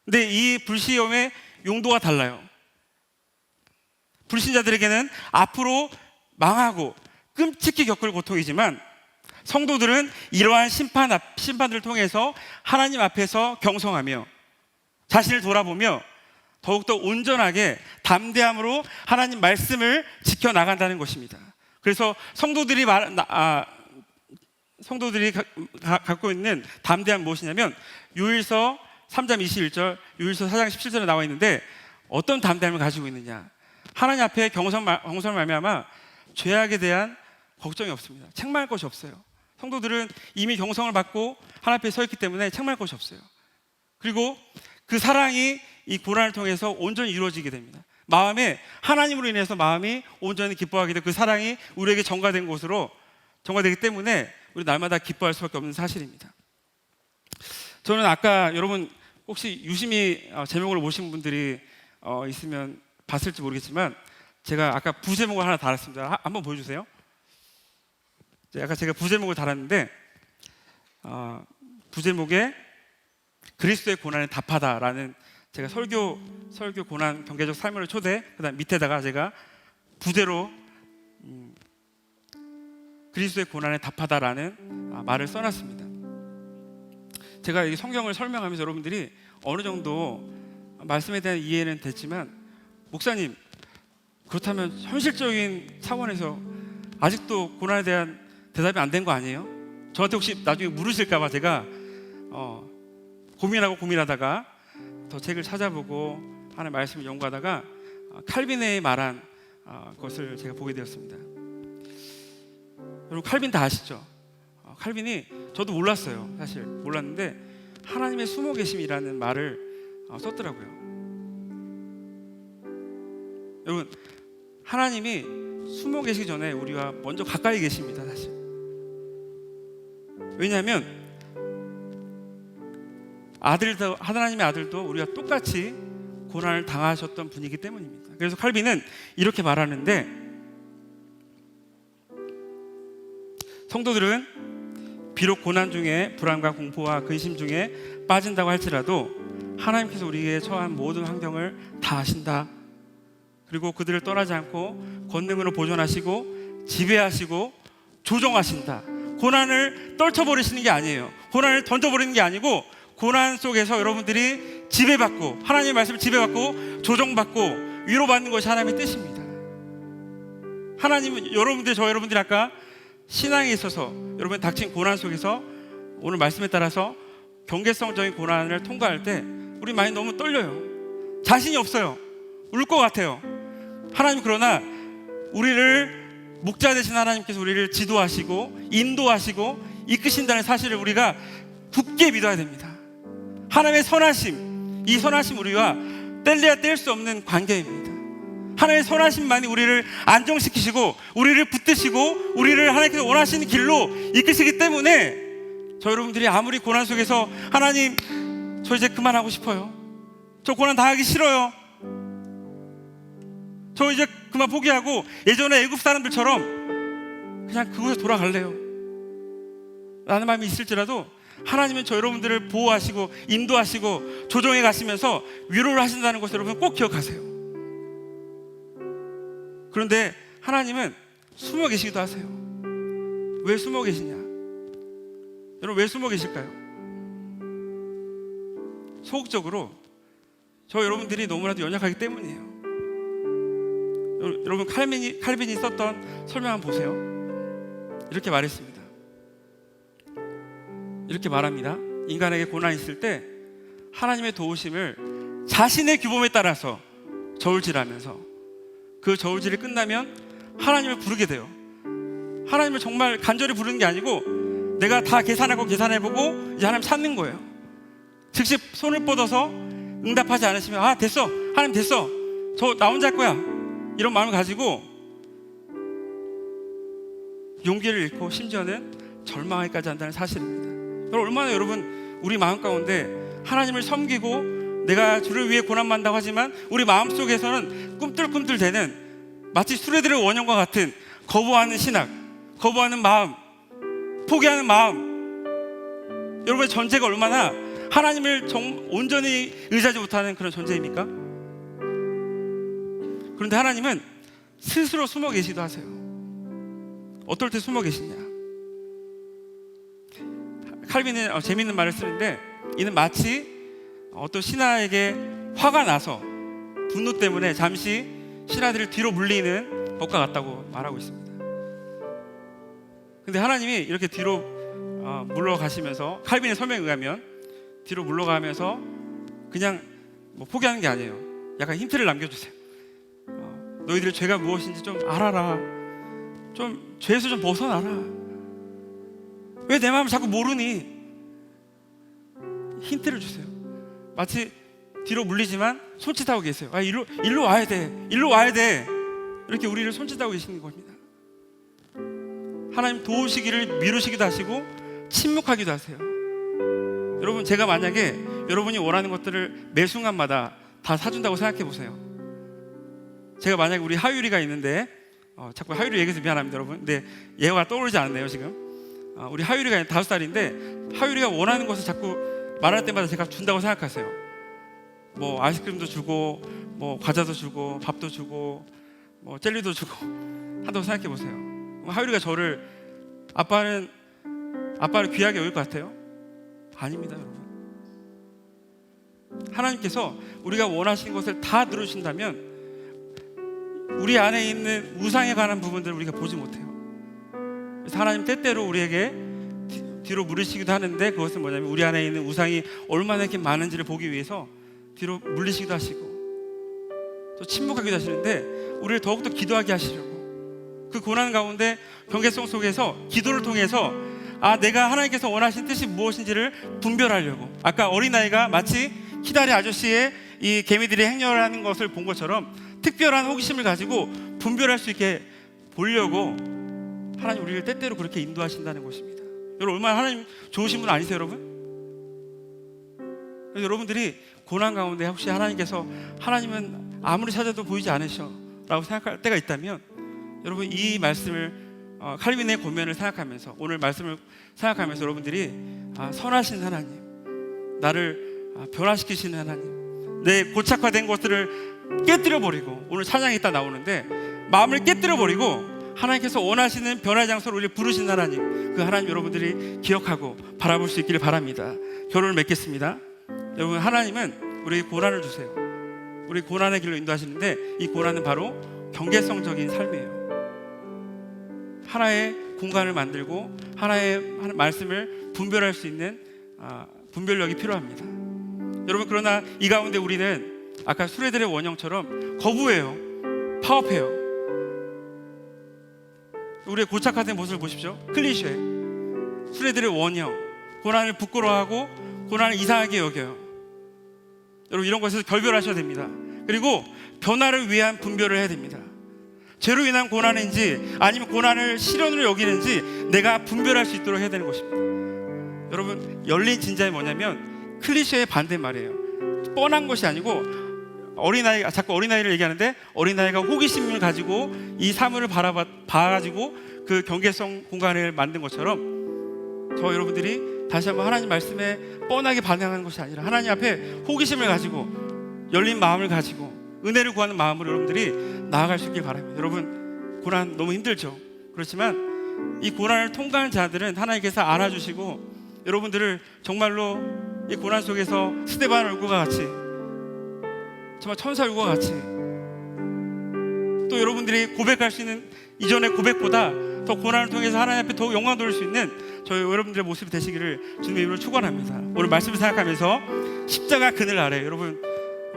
S6: 근데 이 불시험의 용도가 달라요. 불신자들에게는 앞으로 망하고 끔찍히 겪을 고통이지만 성도들은 이러한 심판들을 통해서 하나님 앞에서 경성하며 자신을 돌아보며 더욱더 온전하게 담대함으로 하나님 말씀을 지켜나간다는 것입니다. 그래서 성도들이 갖고 있는 담대함이 무엇이냐면 요일서 3장 21절, 요일서 4장 17절에 나와 있는데 어떤 담대함을 가지고 있느냐. 하나님 앞에 경성을 말미암아 죄악에 대한 걱정이 없습니다. 책망할 것이 없어요. 성도들은 이미 경성을 받고 하나님 앞에 서 있기 때문에 책망할 것이 없어요. 그리고 그 사랑이 이 고난을 통해서 온전히 이루어지게 됩니다. 마음에 하나님으로 인해서 마음이 온전히 기뻐하게 되고 그 사랑이 우리에게 전가되기 때문에 우리 날마다 기뻐할 수밖에 없는 사실입니다. 저는 아까 여러분 혹시 유심히 제목을 보신 분들이 있으면 봤을지 모르겠지만 제가 아까 부제목을 하나 달았습니다. 한번 보여주세요. 아까 제가 부제목을 달았는데 부제목에 그리스도의 고난에 답하다라는 제가 설교 고난 경계적 삶을 초대 그다음 밑에다가 제가 부제로 그리스도의 고난에 답하다라는 말을 써놨습니다. 제가 이 성경을 설명하면서 여러분들이 어느 정도 말씀에 대한 이해는 됐지만 목사님 그렇다면 현실적인 차원에서 아직도 고난에 대한 대답이 안 된 거 아니에요? 저한테 혹시 나중에 물으실까 봐 제가 고민하다가 더 책을 찾아보고 하나의 말씀을 연구하다가 칼빈의 말한 것을 제가 보게 되었습니다. 여러분 칼빈 다 아시죠? 칼빈이 저도 몰랐어요. 사실 몰랐는데 하나님의 숨어 계심이라는 말을 썼더라고요. 여러분 하나님이 숨어 계시기 전에 우리와 먼저 가까이 계십니다. 사실 왜냐하면 하나님의 아들도 우리가 똑같이 고난을 당하셨던 분이기 때문입니다. 그래서 칼빈은 이렇게 말하는데 성도들은 비록 고난 중에 불안과 공포와 근심 중에 빠진다고 할지라도 하나님께서 우리에게 처한 모든 환경을 다 아신다. 그리고 그들을 떠나지 않고 권능으로 보존하시고 지배하시고 조정하신다. 고난을 떨쳐버리시는 게 아니에요. 고난을 던져버리는 게 아니고 고난 속에서 여러분들이 지배받고 하나님의 말씀을 지배받고 조정받고 위로받는 것이 하나님의 뜻입니다. 하나님은 여러분들이 아까 신앙에 있어서 여러분 닥친 고난 속에서 오늘 말씀에 따라서 경계성적인 고난을 통과할 때 우리 많이 너무 떨려요. 자신이 없어요. 울 것 같아요. 하나님 그러나 우리를 목자 되신 하나님께서 우리를 지도하시고 인도하시고 이끄신다는 사실을 우리가 굳게 믿어야 됩니다. 하나님의 선하심, 이 선하심 우리와 뗄래야 뗄 수 없는 관계입니다. 하나님의 선하심만이 우리를 안정시키시고 우리를 붙드시고 우리를 하나님께서 원하시는 길로 이끄시기 때문에 저 여러분들이 아무리 고난 속에서 하나님 저 이제 그만하고 싶어요. 저 고난 당하기 싫어요. 저 이제 그만 포기하고 예전에 애굽 사람들처럼 그냥 그곳에 돌아갈래요 라는 마음이 있을지라도 하나님은 저 여러분들을 보호하시고 인도하시고 조정해 가시면서 위로를 하신다는 것을 여러분 꼭 기억하세요. 그런데 하나님은 숨어 계시기도 하세요. 왜 숨어 계시냐? 여러분 왜 숨어 계실까요? 소극적으로 저 여러분들이 너무나도 연약하기 때문이에요. 여러분 칼빈이 썼던 설명 한번 보세요. 이렇게 말했습니다. 이렇게 말합니다. 인간에게 고난이 있을 때 하나님의 도우심을 자신의 규범에 따라서 저울질하면서 그 저울질이 끝나면 하나님을 부르게 돼요. 하나님을 정말 간절히 부르는 게 아니고 내가 다 계산해보고 이제 하나님 찾는 거예요. 즉시 손을 뻗어서 응답하지 않으시면 아 됐어 하나님 됐어 저 나 혼자 할 거야 이런 마음을 가지고 용기를 잃고 심지어는 절망하기까지 한다는 사실입니다. 얼마나 여러분 우리 마음 가운데 하나님을 섬기고 내가 주를 위해 고난만다고 하지만 우리 마음속에서는 꿈틀꿈틀대는 마치 수레들의 원형과 같은 거부하는 신학, 거부하는 마음, 포기하는 마음 여러분의 존재가 얼마나 하나님을 온전히 의지하지 못하는 그런 존재입니까? 그런데 하나님은 스스로 숨어 계시기도 하세요. 어떨 때 숨어 계시냐? 칼빈은 재미있는 말을 쓰는데, 이는 마치 어떤 신하에게 화가 나서 분노 때문에 잠시 신하들을 뒤로 물리는 것과 같다고 말하고 있습니다. 근데 하나님이 이렇게 뒤로 물러가시면서, 칼빈의 설명에 의하면 뒤로 물러가면서 그냥 뭐 포기하는 게 아니에요. 약간 힌트를 남겨주세요. 너희들의 죄가 무엇인지 좀 알아라. 좀 죄에서 좀 벗어나라. 왜 내 마음을 자꾸 모르니? 힌트를 주세요. 마치 뒤로 물리지만 손짓하고 계세요. 일로 와야 돼. 일로 와야 돼. 이렇게 우리를 손짓하고 계시는 겁니다. 하나님 도우시기를 미루시기도 하시고 침묵하기도 하세요. 여러분, 제가 만약에 여러분이 원하는 것들을 매 순간마다 다 사준다고 생각해 보세요. 제가 만약에 우리 하율이가 있는데, 자꾸 하율이 얘기해서 미안합니다 여러분. 근데 얘가 떠오르지 않네요 지금. 우리 하율이가 5살인데 하율이가 원하는 것을 자꾸 말할 때마다 제가 준다고 생각하세요. 뭐 아이스크림도 주고, 뭐 과자도 주고, 밥도 주고, 뭐 젤리도 주고 한다고 생각해 보세요. 하율이가 저를 아빠는 귀하게 여길 것 같아요? 아닙니다 여러분. 하나님께서 우리가 원하시는 것을 다 들어주신다면 우리 안에 있는 우상에 관한 부분들을 우리가 보지 못해요. 그래서 하나님 때때로 우리에게 뒤로 물으시기도 하는데, 그것은 뭐냐면 우리 안에 있는 우상이 얼마나 이렇게 많은지를 보기 위해서 뒤로 물리시기도 하시고 또 침묵하기도 하시는데, 우리를 더욱더 기도하게 하시려고, 그 고난 가운데 경계성 속에서 기도를 통해서 내가 하나님께서 원하신 뜻이 무엇인지를 분별하려고, 아까 어린아이가 마치 키다리 아저씨의 이 개미들이 행렬하는 것을 본 것처럼 특별한 호기심을 가지고 분별할 수 있게 보려고 하나님 우리를 때때로 그렇게 인도하신다는 것입니다. 여러분, 얼마나 하나님 좋으신 분 아니세요 여러분? 여러분들이 고난 가운데 혹시 하나님은 아무리 찾아도 보이지 않으셔 라고 생각할 때가 있다면, 여러분 이 말씀을 칼빈의 고면을 생각하면서, 오늘 말씀을 생각하면서 여러분들이 선하신 하나님, 나를 변화시키시는 하나님, 내 고착화된 것들을 깨뜨려버리고, 오늘 찬양이 있다 나오는데 마음을 깨뜨려버리고 하나님께서 원하시는 변화의 장소로 우리를 부르신 하나님, 그 하나님 여러분들이 기억하고 바라볼 수 있기를 바랍니다. 결론을 맺겠습니다. 여러분, 하나님은 우리에게 고난을 주세요. 우리 고난의 길로 인도하시는데, 이 고난은 바로 경계성적인 삶이에요. 하나의 공간을 만들고 하나의 말씀을 분별할 수 있는 분별력이 필요합니다. 여러분, 그러나 이 가운데 우리는 아까 수레들의 원형처럼 거부해요. 파업해요. 우리의 고착화된 모습을 보십시오. 클리셰, 수레들의 원형, 고난을 부끄러워하고 고난을 이상하게 여겨요. 여러분, 이런 것에서 결별하셔야 됩니다. 그리고 변화를 위한 분별을 해야 됩니다. 죄로 인한 고난인지 아니면 고난을 실현으로 여기는지 내가 분별할 수 있도록 해야 되는 것입니다. 여러분, 열린 진자이 뭐냐면 클리셰의 반대말이에요. 뻔한 것이 아니고, 자꾸 어린아이를 얘기하는데, 어린아이가 호기심을 가지고 이 사물을 봐가지고 그 경계성 공간을 만든 것처럼, 저 여러분들이 다시 한번 하나님 말씀에 뻔하게 반응하는 것이 아니라 하나님 앞에 호기심을 가지고 열린 마음을 가지고 은혜를 구하는 마음으로 여러분들이 나아갈 수 있길 바랍니다. 여러분, 고난 너무 힘들죠. 그렇지만 이 고난을 통과하는 자들은 하나님께서 안아주시고, 여러분들을 정말로 이 고난 속에서 스데반 얼굴과 같이, 정말 천사 얼굴과 같이, 또 여러분들이 고백할 수 있는 이전의 고백보다 더 고난을 통해서 하나님 앞에 더 영광 돌릴 수 있는 저희 여러분들의 모습이 되시기를 주님의 이름으로 축원합니다. 오늘 말씀을 생각하면서 십자가 그늘 아래, 여러분,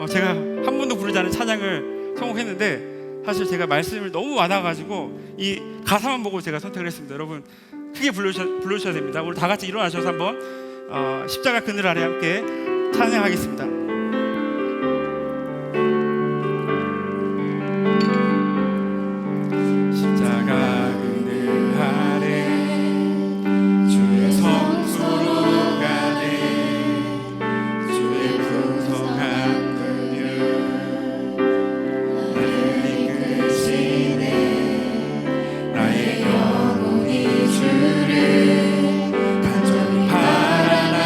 S6: 제가 한 번도 부르지 않은 찬양을 선곡했는데, 사실 제가 말씀을 너무 와닿아가지고 이 가사만 보고 제가 선택을 했습니다. 여러분, 크게 불러주셔야 됩니다. 오늘 다 같이 일어나셔서 한번 십자가 그늘 아래 함께 찬양하겠습니다. 십자가 그늘 아래 주의 성소로 가네, 주의 풍성한 긍휼 나를 이끄시네, 나의 영혼이 주를 간절히 바라나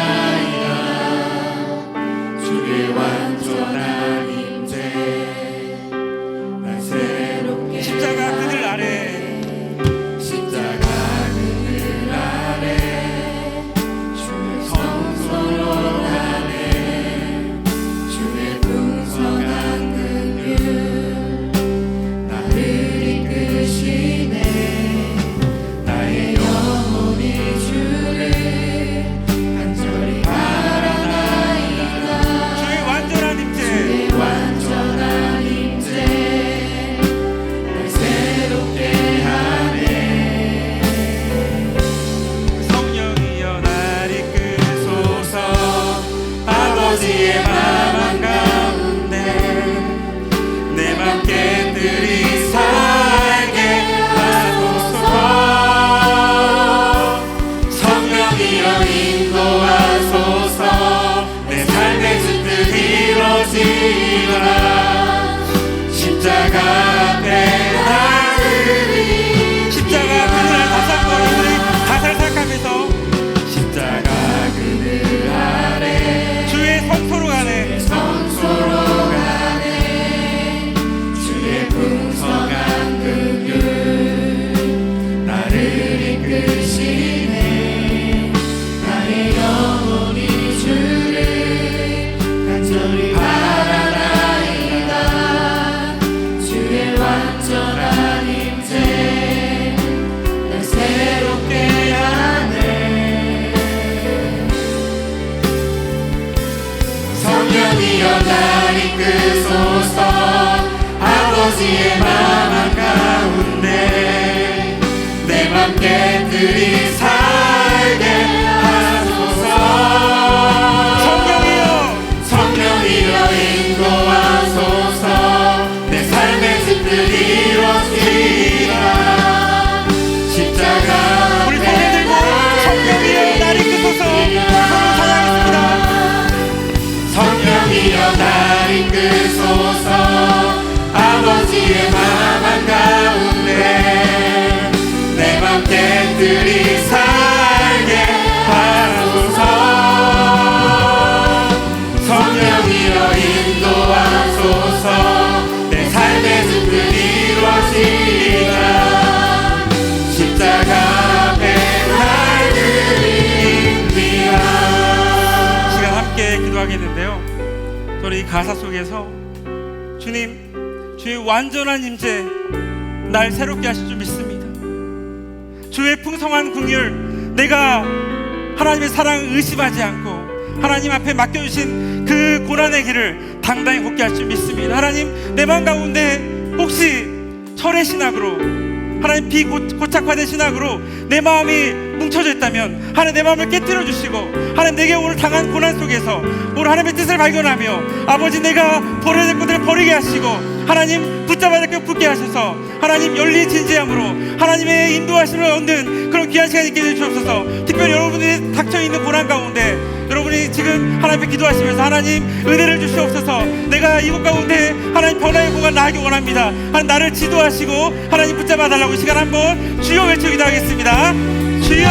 S7: 이끄시네. 나의 영혼이 주를 간절히 바라나이다. 주의 완전한 임재 날 새롭게 하네. 성령이여 날 이끄소서. 아버지의 마음 한가운데 내 맘 깨뜨리 살게 하소서. 성령이여 인도하소서. 내 삶의 뜻을 이루어지라. 십자가
S6: 우리 손을 들고 성령이여 날 이끄소서 서로 찬양하겠습니다.
S7: 성령이여 날 이끄소서. 아버지의 마음 한가운데 내 맘 깨뜨리 살게 하소서. 성령이여 인도하소서. 내 삶의 뜻을 이루어지리라. 십자가 앞에 날 드립니다.
S6: 시간 함께 기도하겠는데요. 저는 이 가사 속에서 주님, 주의 완전한 임재 날 새롭게 하실 줄 믿습니다. 주의 풍성한 긍휼, 내가 하나님의 사랑을 의심하지 않고 하나님 앞에 맡겨주신 그 고난의 길을 당당히 걷게 할 줄 믿습니다. 하나님, 내 마음 가운데 혹시 철의 신학으로, 하나님 비고착화된 신학으로 내 마음이 뭉쳐져 있다면 하나님 내 마음을 깨뜨려 주시고, 하나님 내게 오늘 당한 고난 속에서 오늘 하나님의 뜻을 발견하며 아버지 내가 버려야 될 것들을 버리게 하시고 하나님 붙잡아야 될 것 붙게 하셔서 하나님 열리진지함으로 하나님의 인도하심을 얻는 그런 귀한 시간이 있게 해주옵소서. 특별히 여러분들이 닥쳐있는 고난 가운데 여러분이 지금 하나님 앞에 기도하시면서 하나님 은혜를 주시옵소서. 내가 이곳 가운데 하나님 변화의 공간 나가기 원합니다. 하나님 나를 지도하시고 하나님 붙잡아 달라고 이 시간 한번 주여 외쳐 기도하겠습니다. 주여.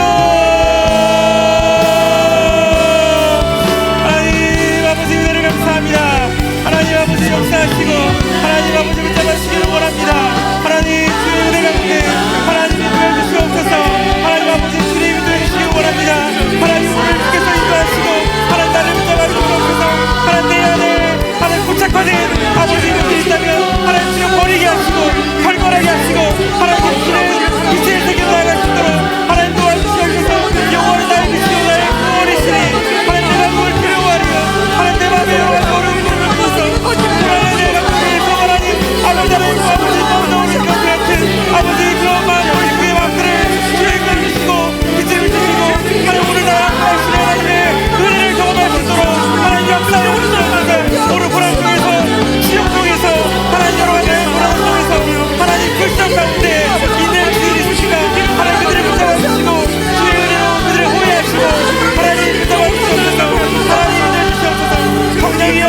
S6: 하나님 아버지 은혜를 감사합니다. 하나님 아버지 역사하시고 하나님 아버지 붙잡아주시기를 원합니다. 하나님 주의 은혜 가운데 하나님 인도해 주시옵소서. 하나님 아버지 주님 인도해 주시기 원합니다. 하나님 오늘 주께서 인도하시고 하나님 나를 붙잡아 주시옵소서. 하나님 내 안에 하나님 고착화된 아버지 것들이 있다면 하나님 주여 버리게 하시고 결권하게 하시고 하나님 주의 이체의 세계로 나아갈 수 있도록 하나님 도와주시옵소서. 영원히 나를 비추고 나의 구원이시니 하나님 내 마음을 두려워하리요. 하나님 내 마음에 영원히 어려운 일을 주소서. 하나님 내 가운데에서 하나님 아버지 너무너무 것 같은 아버지 그런 마음을 그의 마음들을 주의 끌어주시고 빛을 비추시고 하나님 오늘 나 하나님의 하나님의 은혜를 경험할 수 있도록 하나님 역사에 오르시옵소서. 오늘 고난 속에서 지옥 속에서 하나님 여러 가지의 고난 속에서 하나님 불쌍 가운데 있는 그들이 있으시가 하나님 그들을 붙잡아주시고 주의 은혜로 그들을 호위하시고 하나님 붙잡아주시옵소서. 하나님 은혜 주시옵소서. 성령이여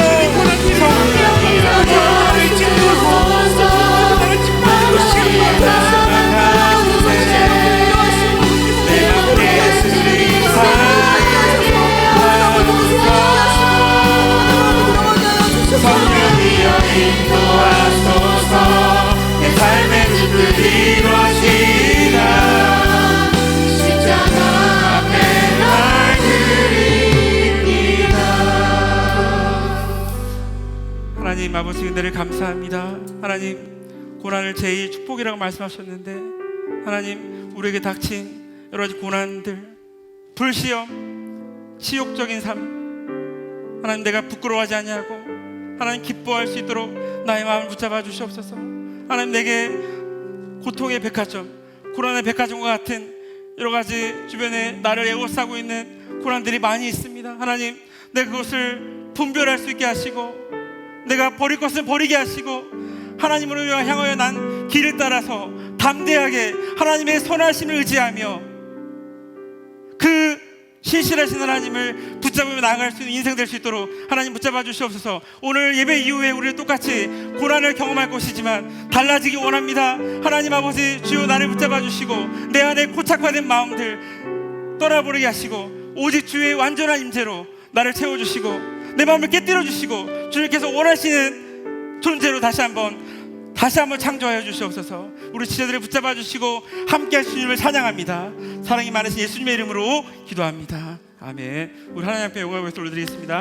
S7: 성령이여 인도하소서. 내 삶의 뜻을 이루어지라. 십자가 앞에 날 드립니다.
S6: 하나님 아버지 은혜를 감사합니다. 하나님 고난을 제2 축복이라고 말씀하셨는데 하나님 우리에게 닥친 여러 가지 고난들, 불시험, 치욕적인 삶 하나님 내가 부끄러워하지 아니하고 하나님 기뻐할 수 있도록 나의 마음을 붙잡아 주시옵소서. 하나님 내게 고통의 백화점, 고난의 백화점과 같은 여러 가지 주변에 나를 에워싸고 있는 고난들이 많이 있습니다. 하나님 내가 그것을 분별할 수 있게 하시고 내가 버릴 것은 버리게 하시고 하나님으로 향하여 난 길을 따라서 담대하게 하나님의 선하심을 의지하며 그 신실하신 하나님을 붙잡으며 나아갈 수 있는 인생 될 수 있도록 하나님 붙잡아 주시옵소서. 오늘 예배 이후에 우리는 똑같이 고난을 경험할 것이지만 달라지기 원합니다. 하나님 아버지 주여 나를 붙잡아 주시고 내 안에 고착화된 마음들 떠나버리게 하시고 오직 주의 완전한 임재로 나를 채워주시고 내 마음을 깨뜨려 주시고 주님께서 원하시는 존재로 다시 한번 다시 한번 창조하여 주시옵소서. 우리 지체들을 붙잡아 주시고 함께할 주님을 찬양합니다. 사랑이 많으신 예수님의 이름으로 기도합니다. 아멘. 우리 하나님 앞에 영광의 박수 올려드리겠습니다.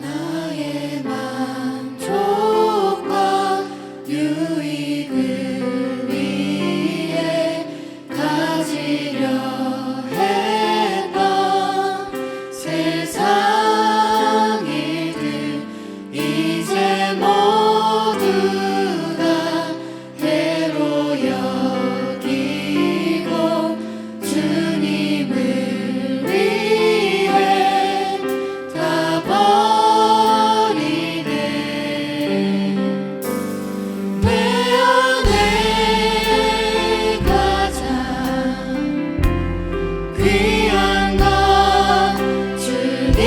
S1: 나의 만족과 유익을 위해 가지려 했던 세상 일들 이제 모두 다 해로 여기고 주님을 위해 다 버리네. 내 안에 가장 귀한 것 주님을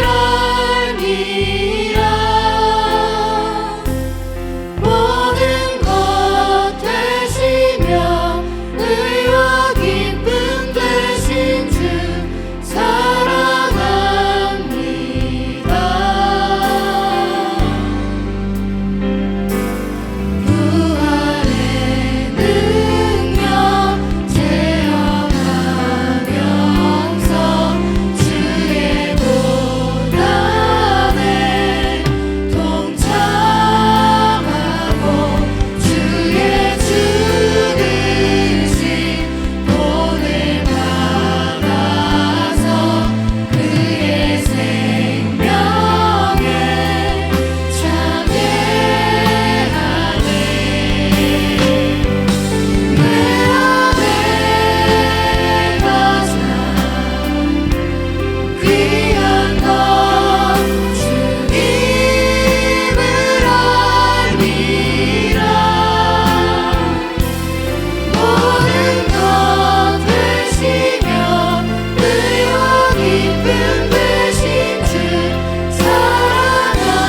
S1: 알미라. 모든 것 되시며 의와 기쁨 되신 주 사랑합니다. 부활의 능력 체험하면서 주의 고난에 동참하고 주의 죽으신 본을 받아서 그의 생명에 참여하네. 내 안에 가장 귀한 것 주님을 알미라. 모든 것 되시며 의와 기쁨 되신 주 사랑합니다.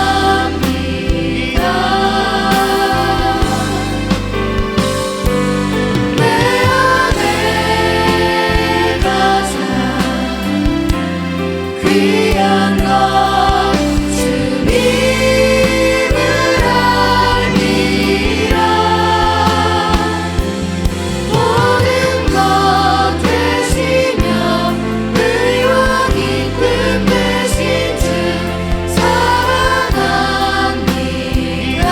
S1: 내 안에 가장 귀한 것 주님을 알미라. 모든 것 되시며 의와 기쁨 되신 주 사랑합니다.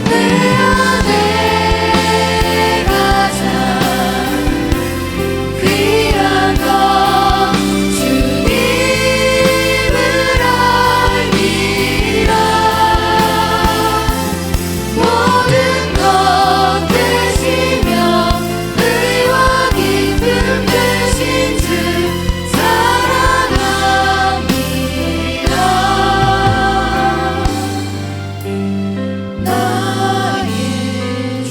S1: 내 안에 가장 귀한 것 주님을 알미라. 모든 것 되시며 의와 기쁨 되신 주 사랑합니다. 나의 주.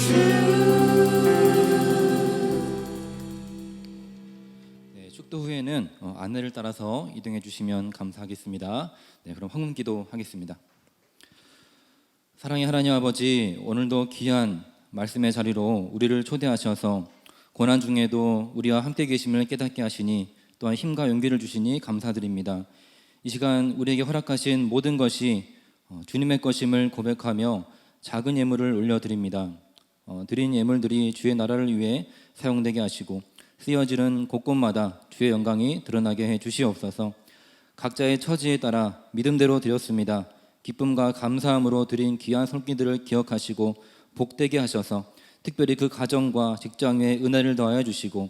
S8: 네, 축도 후에는 안내를 따라서 이동해 주시면 감사하겠습니다. 네, 그럼 황금기도 하겠습니다. 사랑의 하나님 아버지, 오늘도 귀한 말씀의 자리로 우리를 초대하셔서 고난 중에도 우리와 함께 계심을 깨닫게 하시니 또한 힘과 용기를 주시니 감사드립니다. 이 시간 우리에게 허락하신 모든 것이 주님의 것임을 고백하며 작은 예물을 올려드립니다. 드린 예물들이 주의 나라를 위해 사용되게 하시고 쓰여지는 곳곳마다 주의 영광이 드러나게 해 주시옵소서. 각자의 처지에 따라 믿음대로 드렸습니다. 기쁨과 감사함으로 드린 귀한 손길들을 기억하시고 복되게 하셔서 특별히 그 가정과 직장 외에 은혜를 더하여 주시고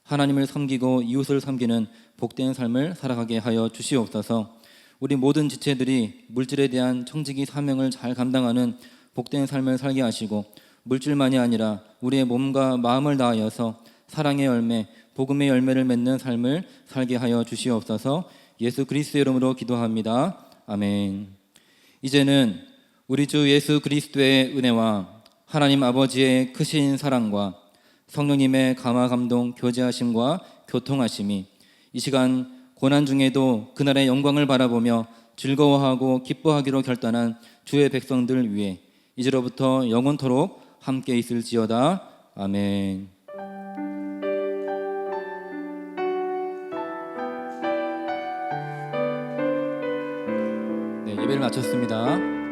S8: 하나님을 섬기고 이웃을 섬기는 복된 삶을 살아가게 하여 주시옵소서. 우리 모든 지체들이 물질에 대한 청지기 사명을 잘 감당하는 복된 삶을 살게 하시고 물질만이 아니라 우리의 몸과 마음을 다하여서 사랑의 열매, 복음의 열매를 맺는 삶을 살게 하여 주시옵소서. 예수 그리스도의 이름으로 기도합니다. 아멘. 이제는 우리 주 예수 그리스도의 은혜와 하나님 아버지의 크신 사랑과 성령님의 감화 감동 교제하심과 교통하심이 이 시간 고난 중에도 그날의 영광을 바라보며 즐거워하고 기뻐하기로 결단한 주의 백성들 위해 이제로부터 영원토록 함께 있을지어다. 아멘. 네, 예배를 마쳤습니다.